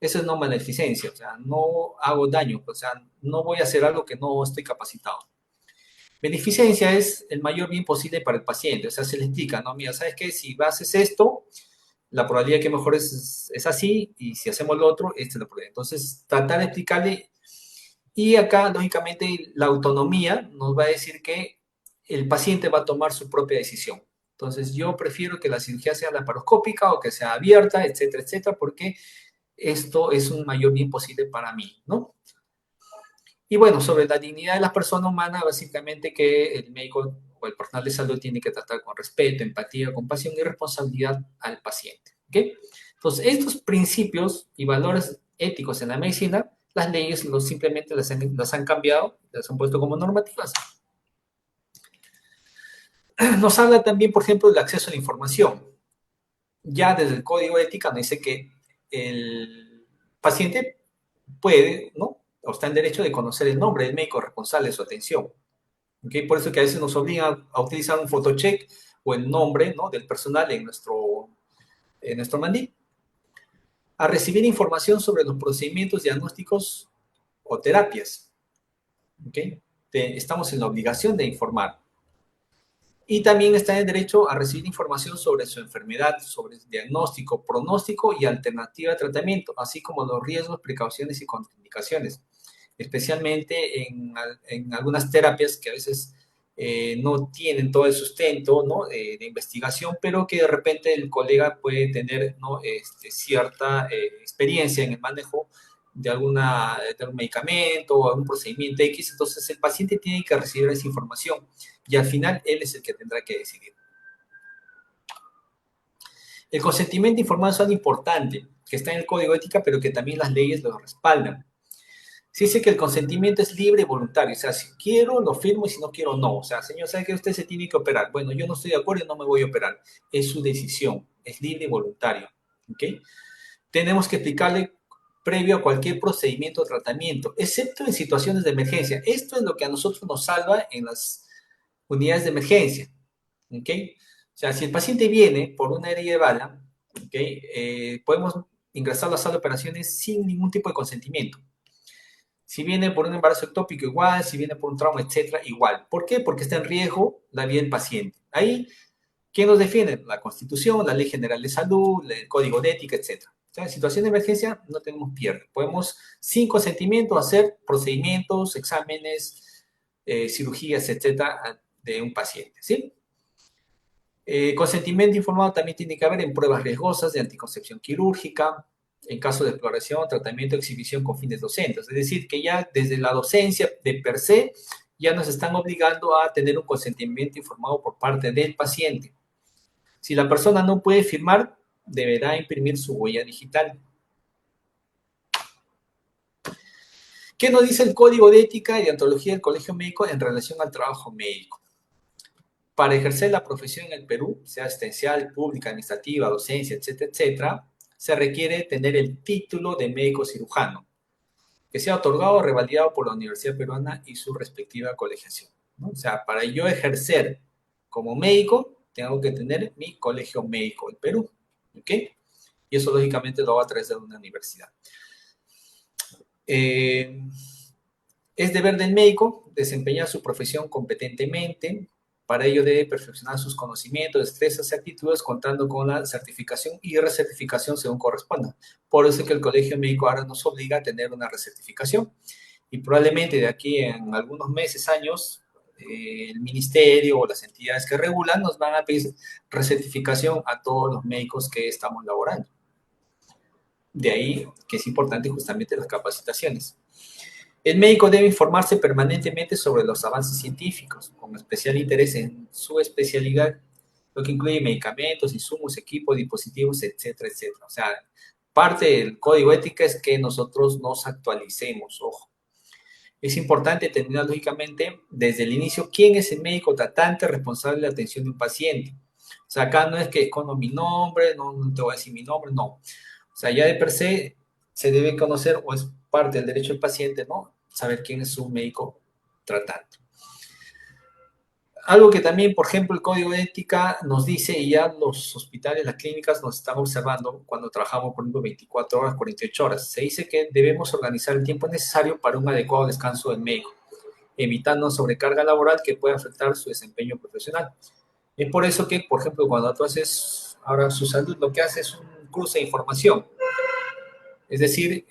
Eso es no maleficencia, o sea, no hago daño, o sea, no voy a hacer algo que no estoy capacitado. Beneficencia es el mayor bien posible para el paciente, o sea, se le explica, ¿no? Mira, ¿sabes qué? Si haces esto, la probabilidad de que mejor es así, y si hacemos lo otro, esta es la probabilidad. Entonces, tratar de explicarle, y acá, lógicamente, la autonomía nos va a decir que el paciente va a tomar su propia decisión. Entonces, yo prefiero que la cirugía sea laparoscópica o que sea abierta, etcétera, etcétera, porque esto es un mayor bien posible para mí, ¿no? Y bueno, sobre la dignidad de la persona humana, básicamente que el médico o el personal de salud tiene que tratar con respeto, empatía, compasión y responsabilidad al paciente, ¿ok? Entonces, estos principios y valores éticos en la medicina, las leyes simplemente las han cambiado, las han puesto como normativas. Nos habla también, por ejemplo, del acceso a la información. Ya desde el código de ética nos dice que el paciente puede, ¿no? O está en derecho de conocer el nombre del médico responsable de su atención. ¿Okay? Por eso que a veces nos obligan a utilizar un photocheck o el nombre, ¿no? Del personal en nuestro nuestro mandil. A recibir información sobre los procedimientos diagnósticos o terapias. ¿Okay? Estamos en la obligación de informar. Y también está en el derecho a recibir información sobre su enfermedad, sobre el diagnóstico, pronóstico y alternativa de tratamiento, así como los riesgos, precauciones y contraindicaciones, especialmente en algunas terapias que a veces no tienen todo el sustento, ¿no? De investigación, pero que de repente el colega puede tener, ¿no? Cierta experiencia en el manejo de algún medicamento o algún procedimiento X, entonces el paciente tiene que recibir esa información y al final él es el que tendrá que decidir. El consentimiento informado es algo importante, que está en el Código de Ética, pero que también las leyes lo respaldan. Se dice que el consentimiento es libre y voluntario, o sea, si quiero lo firmo y si no quiero no. O sea, señor, ¿sabe que usted se tiene que operar? Bueno, yo no estoy de acuerdo y no me voy a operar. Es su decisión, es libre y voluntario. ¿Ok? Tenemos que explicarle previo a cualquier procedimiento o tratamiento, excepto en situaciones de emergencia. Esto es lo que a nosotros nos salva en las unidades de emergencia. ¿Ok? O sea, si el paciente viene por una herida de bala, ¿ok? Podemos ingresar a la sala de operaciones sin ningún tipo de consentimiento. Si viene por un embarazo ectópico, igual. Si viene por un trauma, etcétera, igual. ¿Por qué? Porque está en riesgo la vida del paciente. Ahí, ¿quién nos defiende? La Constitución, la Ley General de Salud, el Código de Ética, etcétera. O sea, en situación de emergencia no tenemos pierde. Podemos, sin consentimiento, hacer procedimientos, exámenes, cirugías, etcétera, de un paciente, ¿sí? Consentimiento informado también tiene que haber en pruebas riesgosas de anticoncepción quirúrgica, en caso de exploración, tratamiento, exhibición con fines docentes. Es decir, que ya desde la docencia de per se ya nos están obligando a tener un consentimiento informado por parte del paciente. Si la persona no puede firmar, deberá imprimir su huella digital. ¿Qué nos dice el Código de Ética y Deontología del Colegio Médico en relación al trabajo médico? Para ejercer la profesión en el Perú, sea asistencial, pública, administrativa, docencia, etcétera, etcétera, se requiere tener el título de médico cirujano, que sea otorgado o revalidado por la Universidad Peruana y su respectiva colegiación, ¿no? O sea, para yo ejercer como médico, tengo que tener mi colegio médico en Perú, ¿ok? Y eso lógicamente lo va a través de una universidad. Es deber del médico desempeñar su profesión competentemente. Para ello debe perfeccionar sus conocimientos, destrezas y actitudes contando con la certificación y recertificación según corresponda. Por eso es que el Colegio Médico ahora nos obliga a tener una recertificación. Y probablemente de aquí en algunos meses, años, el ministerio o las entidades que regulan nos van a pedir recertificación a todos los médicos que estamos laborando. De ahí que es importante justamente las capacitaciones. El médico debe informarse permanentemente sobre los avances científicos, con especial interés en su especialidad, lo que incluye medicamentos, insumos, equipos, dispositivos, etcétera, etcétera. O sea, parte del código ética es que nosotros nos actualicemos, ojo. Es importante determinar lógicamente desde el inicio quién es el médico tratante responsable de la atención de un paciente. O sea, acá no es que con mi nombre, no te voy a decir mi nombre, no. O sea, ya de per se debe conocer o es parte del derecho del paciente, ¿no? Saber quién es su médico tratante. Algo que también, por ejemplo, el Código de Ética nos dice, y ya los hospitales, las clínicas nos están observando cuando trabajamos, por ejemplo, 24 horas, 48 horas. Se dice que debemos organizar el tiempo necesario para un adecuado descanso del médico, evitando sobrecarga laboral que pueda afectar su desempeño profesional. Es por eso que, por ejemplo, cuando tú haces ahora su salud, lo que hace es un cruce de información. Es decir,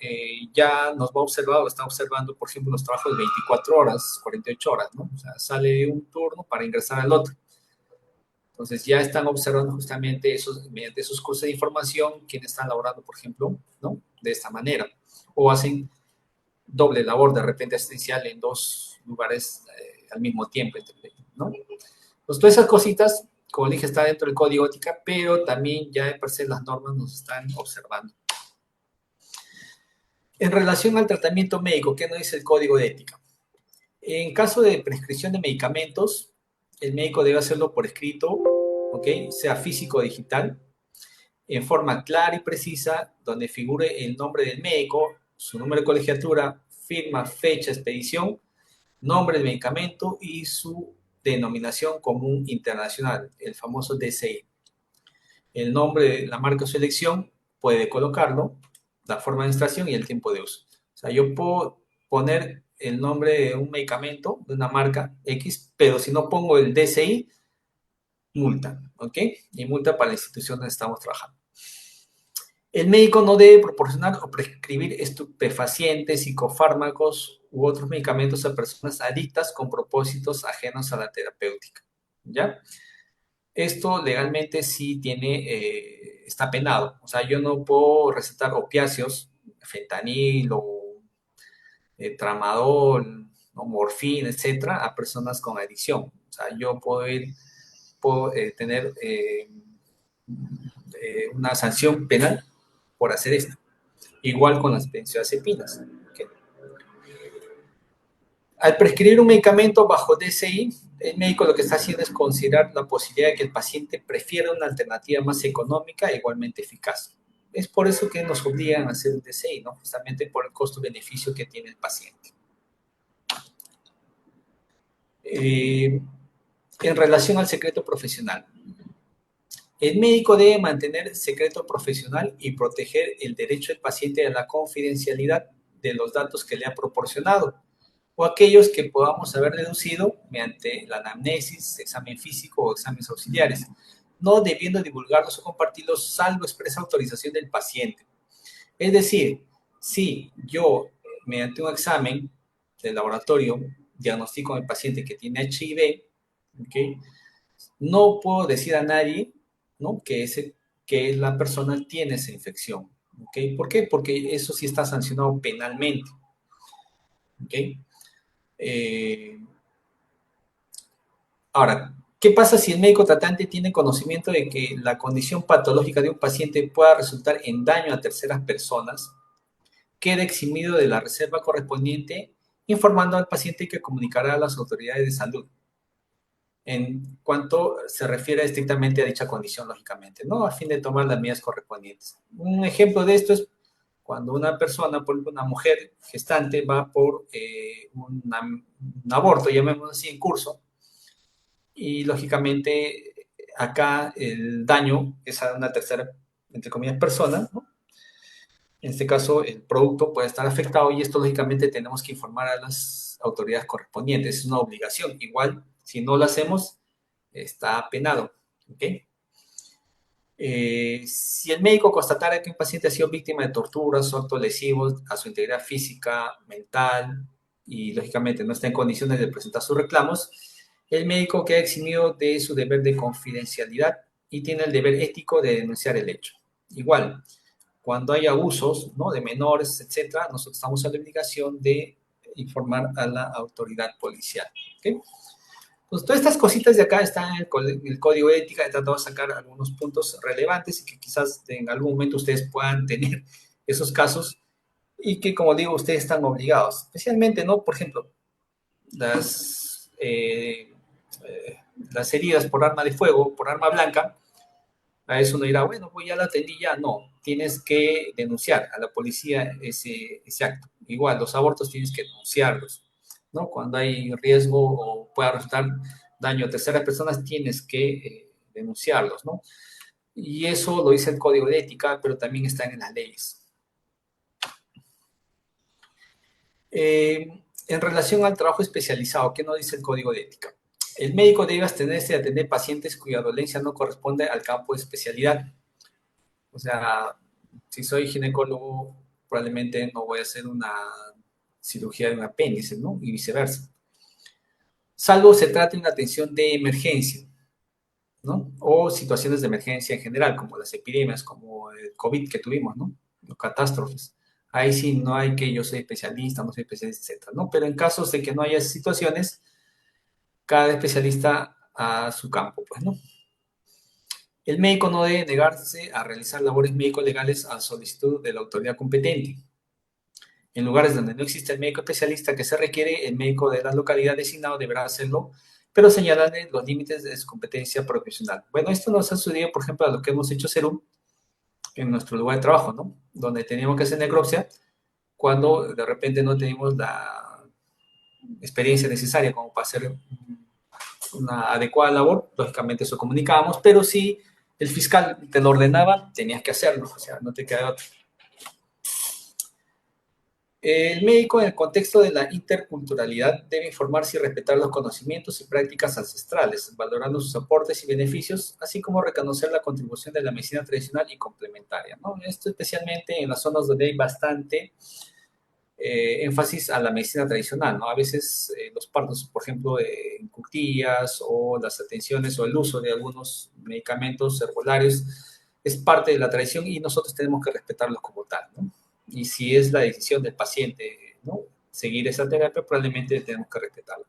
ya nos va a observar o está observando, por ejemplo, los trabajos de 24 horas, 48 horas, ¿no? O sea, sale de un turno para ingresar al otro. Entonces, ya están observando justamente esos, mediante esos cursos de información, quienes están laborando, por ejemplo, ¿no? De esta manera. O hacen doble labor de repente asistencial en dos lugares al mismo tiempo, ¿no? Pues todas esas cositas, como dije, está dentro del código ética, pero también ya de per se las normas nos están observando. En relación al tratamiento médico, ¿qué nos dice el código de ética? En caso de prescripción de medicamentos, el médico debe hacerlo por escrito, ¿ok? Sea físico o digital, en forma clara y precisa, donde figure el nombre del médico, su número de colegiatura, firma, fecha, expedición, nombre del medicamento y su denominación común internacional, el famoso DCI. el nombre de la marca o su elección, puede colocarlo, la forma de administración y el tiempo de uso. O sea, yo puedo poner el nombre de un medicamento, de una marca X, pero si no pongo el DCI, multa, ¿ok? Y multa para la institución donde estamos trabajando. El médico no debe proporcionar o prescribir estupefacientes, psicofármacos u otros medicamentos a personas adictas con propósitos ajenos a la terapéutica, ¿ya? Esto legalmente sí está penado. O sea, yo no puedo recetar opiáceos, fentanil o tramadol, o morfina, etcétera, a personas con adicción. O sea, yo puedo tener una sanción penal por hacer esto. Igual con las benzodiazepinas. ¿Okay? Al prescribir un medicamento bajo DSI, el médico lo que está haciendo es considerar la posibilidad de que el paciente prefiera una alternativa más económica e igualmente eficaz. Es por eso que nos obligan a hacer un DSI, ¿no? Justamente por el costo-beneficio que tiene el paciente. En relación al secreto profesional, el médico debe mantener secreto profesional y proteger el derecho del paciente a la confidencialidad de los datos que le ha proporcionado o aquellos que podamos haber deducido mediante la anamnesis, examen físico o exámenes auxiliares, no debiendo divulgarlos o compartirlos salvo expresa autorización del paciente. Es decir, si yo, mediante un examen de laboratorio, diagnostico al paciente que tiene HIV, ¿okay? No puedo decir a nadie, ¿no? que la persona tiene esa infección. ¿Okay? ¿Por qué? Porque eso sí está sancionado penalmente. ¿Okay? Ahora, ¿qué pasa si el médico tratante tiene conocimiento de que la condición patológica de un paciente pueda resultar en daño a terceras personas? Queda eximido de la reserva correspondiente, informando al paciente que comunicará a las autoridades de salud en cuanto se refiere estrictamente a dicha condición, lógicamente, ¿no? A fin de tomar las medidas correspondientes. Un ejemplo de esto es cuando una persona, por ejemplo, una mujer gestante, va por un aborto, llamémoslo así, en curso, y lógicamente acá el daño es a una tercera, entre comillas, persona, ¿no? En este caso, el producto puede estar afectado y esto lógicamente tenemos que informar a las autoridades correspondientes. Es una obligación. Igual, si no lo hacemos, está penado. ¿Okay? Si el médico constatara que un paciente ha sido víctima de torturas o actos lesivos a su integridad física, mental y lógicamente no está en condiciones de presentar sus reclamos, el médico queda eximido de su deber de confidencialidad y tiene el deber ético de denunciar el hecho. Igual, cuando hay abusos, ¿no? De menores, etcétera, nosotros estamos a la obligación de informar a la autoridad policial. ¿Okay? Pues todas estas cositas de acá están en el código de ética. He tratado de sacar algunos puntos relevantes y que quizás en algún momento ustedes puedan tener esos casos y que, como digo, ustedes están obligados. Especialmente, ¿no? Por ejemplo, las, eh, las heridas por arma de fuego, por arma blanca. A eso uno dirá, bueno, pues ya la atendí, ya no. Tienes que denunciar a la policía ese acto. Igual, los abortos tienes que denunciarlos, ¿no? Cuando hay riesgo o pueda resultar daño a terceras personas, tienes que denunciarlos, ¿no? Y eso lo dice el Código de Ética, pero también está en las leyes. En relación al trabajo especializado, ¿qué nos dice el Código de Ética? El médico debe abstenerse de atender pacientes cuya dolencia no corresponde al campo de especialidad. O sea, si soy ginecólogo, probablemente no voy a hacer una cirugía de un apéndice, ¿no? Y viceversa. Salvo se trate de una atención de emergencia, ¿no? O situaciones de emergencia en general, como las epidemias, como el COVID que tuvimos, ¿no? Los catástrofes. Ahí sí no hay que yo soy especialista, no soy especialista, etcétera, ¿no? Pero en casos de que no haya situaciones, cada especialista a su campo, pues, ¿no? El médico no debe negarse a realizar labores médico-legales a solicitud de la autoridad competente. En lugares donde no existe el médico especialista que se requiere, el médico de la localidad designado deberá hacerlo, pero señalarle los límites de su competencia profesional. Bueno, esto nos ha sucedido, por ejemplo, a lo que hemos hecho Serum en nuestro lugar de trabajo, ¿no? Donde teníamos que hacer necropsia cuando de repente no teníamos la experiencia necesaria como para hacer una adecuada labor. Lógicamente eso comunicábamos, pero sí el fiscal te lo ordenaba, tenías que hacerlo, o sea, no te quedaba otra. El médico, en el contexto de la interculturalidad, debe informarse y respetar los conocimientos y prácticas ancestrales, valorando sus aportes y beneficios, así como reconocer la contribución de la medicina tradicional y complementaria, ¿no? Esto especialmente en las zonas donde hay bastante énfasis a la medicina tradicional, ¿no? A veces los partos, por ejemplo, en cuclillas o las atenciones o el uso de algunos medicamentos herbolarios es parte de la tradición y nosotros tenemos que respetarlos como tal, ¿no? Y si es la decisión del paciente, ¿no?, seguir esa terapia, probablemente tenemos que respetarla.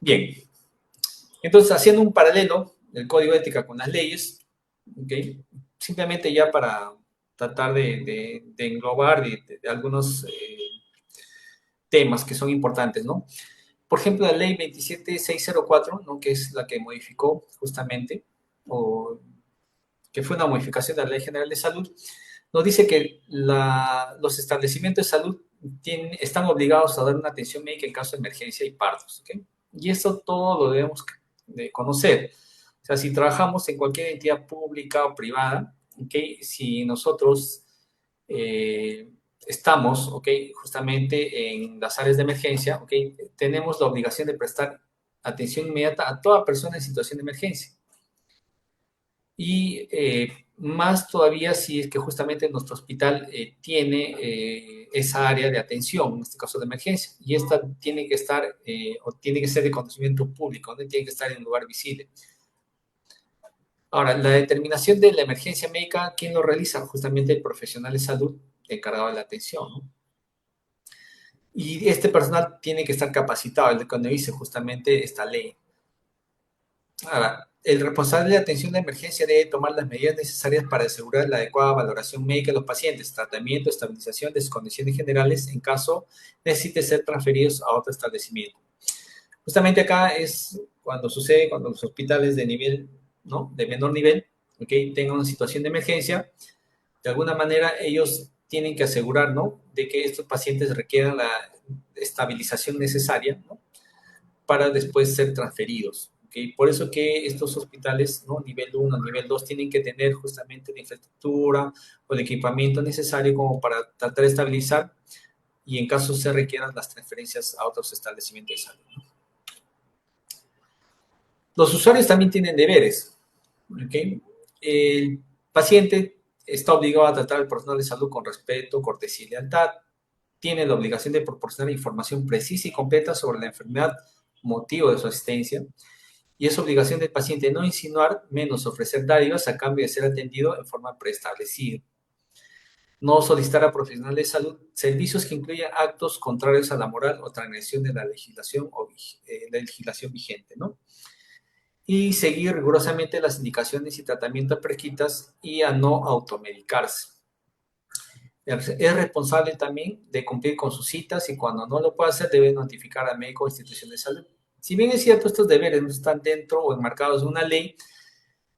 Bien, entonces haciendo un paralelo del código de ética con las leyes, ¿okay?, simplemente ya para tratar de englobar de algunos temas que son importantes, ¿no? Por ejemplo, la ley 27604, ¿no?, que es la que modificó justamente, o que fue una modificación de la Ley General de Salud, nos dice que los establecimientos de salud están obligados a dar una atención médica en caso de emergencia y partos, ¿ok? Y eso todo lo debemos de conocer. O sea, si trabajamos en cualquier entidad pública o privada, ¿ok?, si nosotros estamos, ¿ok?, justamente en las áreas de emergencia, ¿ok?, tenemos la obligación de prestar atención inmediata a toda persona en situación de emergencia. Y más todavía si es que justamente nuestro hospital tiene esa área de atención, en este caso de emergencia, y esta tiene que estar, o tiene que ser de conocimiento público, ¿no?, tiene que estar en un lugar visible. Ahora, la determinación de la emergencia médica, ¿quién lo realiza? Justamente el profesional de salud encargado de la atención, ¿no? Y este personal tiene que estar capacitado, cuando dice justamente esta ley. Ahora, el responsable de atención de emergencia debe tomar las medidas necesarias para asegurar la adecuada valoración médica de los pacientes, tratamiento, estabilización de sus condiciones generales en caso necesite ser transferidos a otro establecimiento. Justamente acá es cuando sucede, cuando los hospitales de nivel, ¿no?, de menor nivel, ¿okay?, tengan una situación de emergencia, de alguna manera ellos tienen que asegurar, ¿no?, de que estos pacientes requieran la estabilización necesaria, ¿no?, para después ser transferidos. ¿Okay? Por eso que estos hospitales, ¿no?, nivel 1, nivel 2, tienen que tener justamente la infraestructura o el equipamiento necesario como para tratar de estabilizar y en caso se requieran las transferencias a otros establecimientos de salud, ¿no? Los usuarios también tienen deberes, ¿okay? El paciente está obligado a tratar al personal de salud con respeto, cortesía y lealtad. Tiene la obligación de proporcionar información precisa y completa sobre la enfermedad, motivo de su asistencia, y es obligación del paciente no insinuar, menos ofrecer dádivas a cambio de ser atendido en forma preestablecida. No solicitar a profesionales de salud servicios que incluyan actos contrarios a la moral o transgresión de la legislación, la legislación vigente, ¿no? Y seguir rigurosamente las indicaciones y tratamientos prescritas y a no automedicarse. Es responsable también de cumplir con sus citas y cuando no lo puede hacer debe notificar al médico o institución de salud. Si bien es cierto, estos deberes no están dentro o enmarcados de una ley,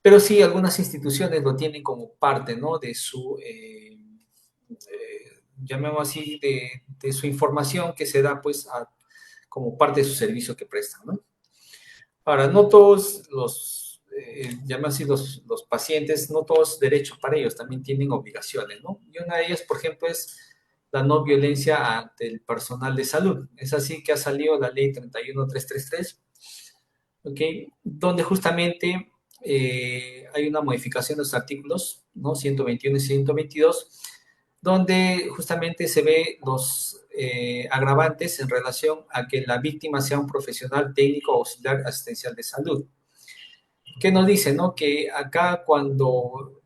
pero sí algunas instituciones lo tienen como parte, ¿no?, de su, llamémoslo así, de su información que se da pues como parte de su servicio que prestan, ¿no? Ahora, no todos llaman así los pacientes, no todos derechos para ellos, también tienen obligaciones, ¿no? Y una de ellas, por ejemplo, es la no violencia ante el personal de salud. Es así que ha salido la ley 31333, ¿ok?, donde justamente hay una modificación de los artículos, ¿no?, 121 y 122, donde justamente se ve los agravantes en relación a que la víctima sea un profesional técnico o auxiliar asistencial de salud. ¿Qué nos dice, no? Que acá cuando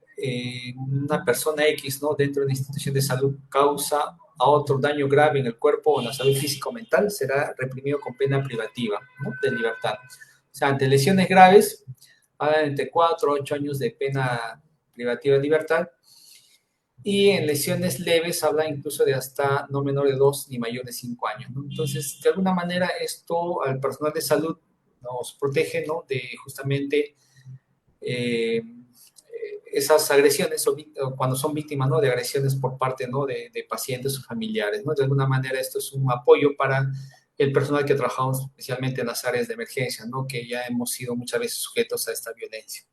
una persona X, ¿no?, dentro de una institución de salud causa a otro daño grave en el cuerpo o en la salud física o mental, será reprimido con pena privativa, ¿no?, de libertad. O sea, ante lesiones graves, hablan entre 4 a 8 años de pena privativa de libertad, y en lesiones leves habla incluso de hasta no menor de 2 ni mayor de 5 años, ¿no? Entonces, de alguna manera, esto al personal de salud nos protege, ¿no?, de justamente esas agresiones o cuando son víctimas, ¿no?, de agresiones por parte, ¿no?, de pacientes o familiares, ¿no? De alguna manera, esto es un apoyo para el personal que trabajamos especialmente en las áreas de emergencia, ¿no?, que ya hemos sido muchas veces sujetos a esta violencia.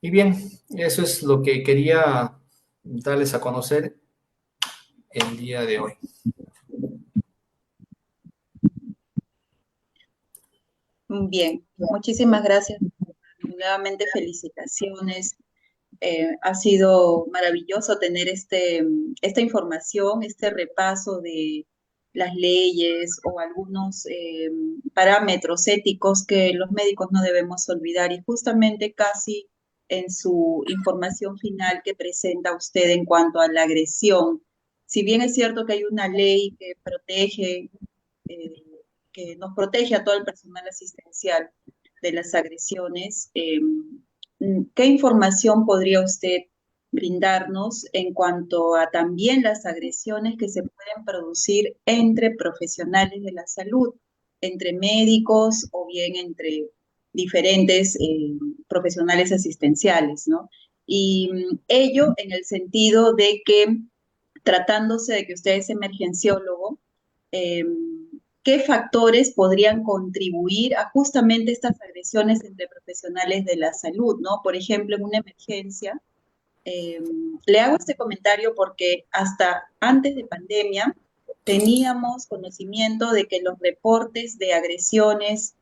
Y bien, eso es lo que quería darles a conocer el día de hoy. Bien, muchísimas gracias. Nuevamente felicitaciones. Ha sido maravilloso tener esta información, este repaso de las leyes o algunos parámetros éticos que los médicos no debemos olvidar. Y justamente casi en su información final que presenta usted en cuanto a la agresión, si bien es cierto que hay una ley que protege, eh, que nos protege a todo el personal asistencial de las agresiones, ¿qué información podría usted brindarnos en cuanto a también las agresiones que se pueden producir entre profesionales de la salud, entre médicos o bien entre diferentes profesionales asistenciales, ¿no? Y ello en el sentido de que, tratándose de que usted es emergenciólogo, eh, ¿qué factores podrían contribuir a justamente estas agresiones entre profesionales de la salud, ¿no? Por ejemplo, en una emergencia, eh, le hago este comentario porque hasta antes de pandemia teníamos conocimiento de que los reportes de agresiones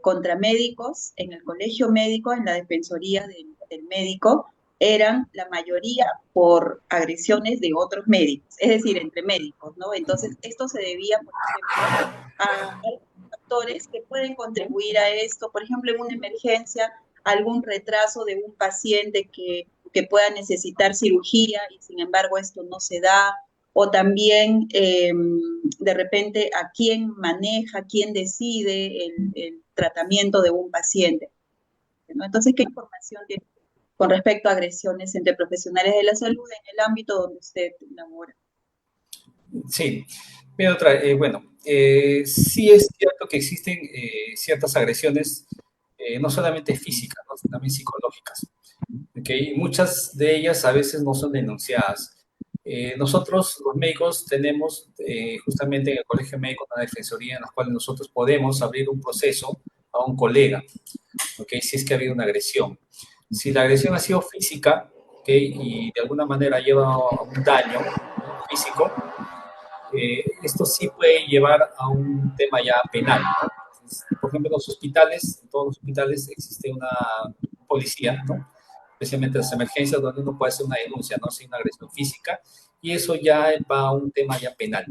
contra médicos en el colegio médico, en la defensoría del médico, eran la mayoría por agresiones de otros médicos, es decir, entre médicos, ¿no? Entonces, esto se debía, por ejemplo, a factores que pueden contribuir a esto, por ejemplo, en una emergencia, algún retraso de un paciente que pueda necesitar cirugía y sin embargo esto no se da, o también de repente a quién maneja, quién decide el tratamiento de un paciente, ¿no? Entonces, ¿qué información tiene con respecto a agresiones entre profesionales de la salud en el ámbito donde usted labora? Sí, bueno, sí es cierto que existen ciertas agresiones, no solamente físicas, ¿no? También psicológicas. ¿Okay? Muchas de ellas a veces no son denunciadas. Nosotros, los médicos, tenemos justamente en el Colegio Médico una defensoría en la cual nosotros podemos abrir un proceso a un colega, ¿okay? Si es que ha habido una agresión. Si la agresión ha sido física, ¿okay? Y de alguna manera lleva a un daño, ¿no? Físico, esto sí puede llevar a un tema ya penal, ¿no? Entonces, por ejemplo, en los hospitales, en todos los hospitales existe una policía, ¿no? Especialmente en las emergencias, donde uno puede hacer una denuncia, ¿no? Si hay una agresión física, y eso ya va a un tema ya penal.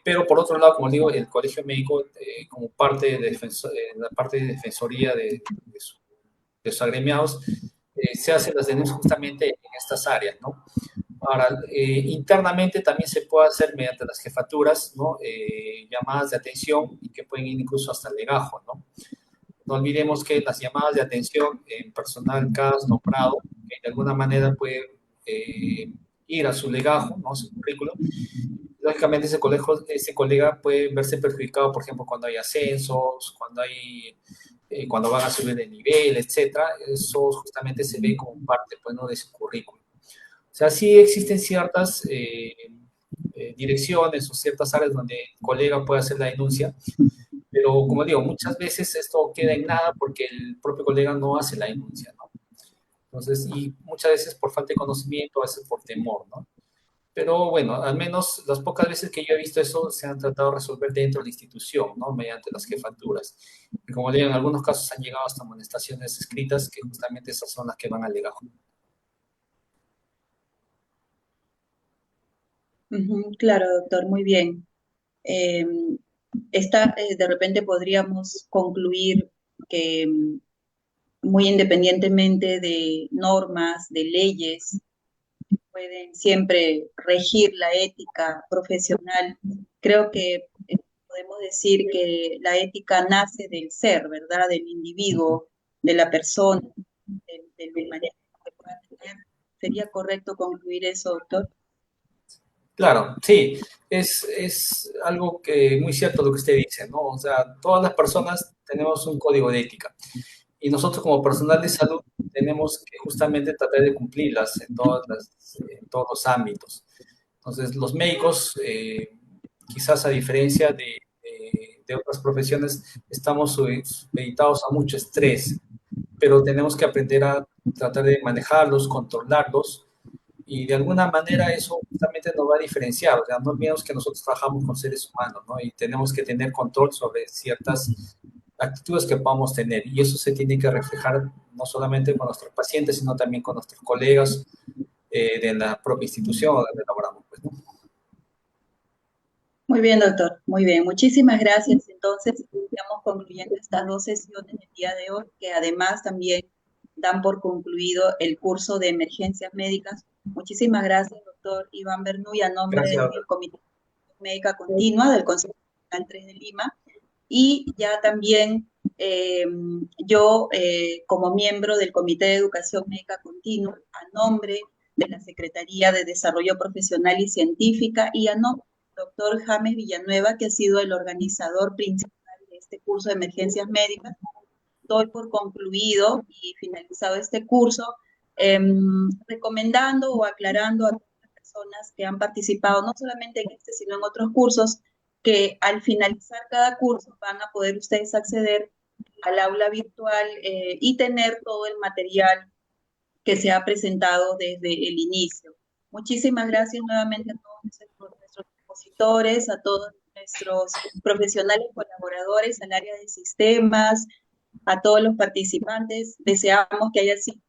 Pero por otro lado, como digo, el colegio médico, como parte de la parte de defensoría de sus agremiados, se hacen las denuncias justamente en estas áreas, ¿no? Ahora, internamente también se puede hacer mediante las jefaturas, ¿no? Llamadas de atención y que pueden ir incluso hasta el legajo, ¿no? No olvidemos que las llamadas de atención en personal CAS nombrado, que de alguna manera puede ir a su legajo, ¿no? Su currículum. Lógicamente ese colega puede verse perjudicado, por ejemplo, cuando hay ascensos, cuando van a subir de nivel, etcétera. Eso justamente se ve como parte, pues, ¿no? De su currículum. O sea, sí existen ciertas direcciones o ciertas áreas donde el colega puede hacer la denuncia, pero como digo, muchas veces esto queda en nada porque el propio colega no hace la denuncia, ¿no? Entonces, y muchas veces por falta de conocimiento, a veces por temor, ¿no? Pero bueno, al menos las pocas veces que yo he visto eso se han tratado de resolver dentro de la institución, ¿no? Mediante las jefaturas. Y como digo, en algunos casos han llegado hasta amonestaciones escritas que justamente esas son las que van al legajo. Claro, doctor, muy bien. Eh, de repente podríamos concluir que muy independientemente de normas, de leyes, pueden siempre regir la ética profesional. Creo que podemos decir que la ética nace del ser, ¿verdad? Del individuo, de la persona, del humanismo que pueda tener. ¿Sería correcto concluir eso, doctor? Claro, sí, es algo que muy cierto lo que usted dice, ¿no? O sea, todas las personas tenemos un código de ética y nosotros como personal de salud tenemos que justamente tratar de cumplirlas en todos los ámbitos. Entonces, los médicos, quizás a diferencia de otras profesiones, estamos supeditados a mucho estrés. pero tenemos que aprender a tratar de manejarlos, controlarlos, y de alguna manera eso justamente nos va a diferenciar. O sea, no olvidemos que nosotros trabajamos con seres humanos, ¿no? Y tenemos que tener control sobre ciertas actitudes que podamos tener, y eso se tiene que reflejar no solamente con nuestros pacientes, sino también con nuestros colegas de la propia institución donde laboramos, pues, ¿no? Muy bien, doctor. Muy bien. Muchísimas gracias. Entonces, estamos concluyendo estas dos sesiones del día de hoy, que además también dan por concluido el curso de emergencias médicas. Muchísimas gracias, doctor Iván Bernuy, a nombre Gracias. del Comité Médica Continua del Consejo Nacional 3 de Lima. Y ya también yo, como miembro del Comité de Educación Médica Continua, a nombre de la Secretaría de Desarrollo Profesional y Científica y a nombre del doctor James Villanueva, que ha sido el organizador principal de este curso de emergencias médicas, doy por concluido y finalizado este curso, recomendando o aclarando a todas las personas que han participado, no solamente en este, sino en otros cursos, que al finalizar cada curso van a poder ustedes acceder al aula virtual y tener todo el material que se ha presentado desde el inicio. Muchísimas gracias nuevamente a todos nuestros expositores, a todos nuestros profesionales colaboradores al área de sistemas, a todos los participantes. Deseamos que haya sido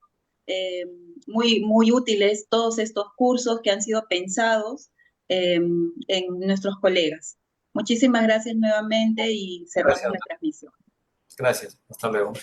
eh, muy útiles todos estos cursos que han sido pensados en nuestros colegas. Muchísimas gracias nuevamente y cerramos Gracias. la transmisión. Gracias. Hasta luego.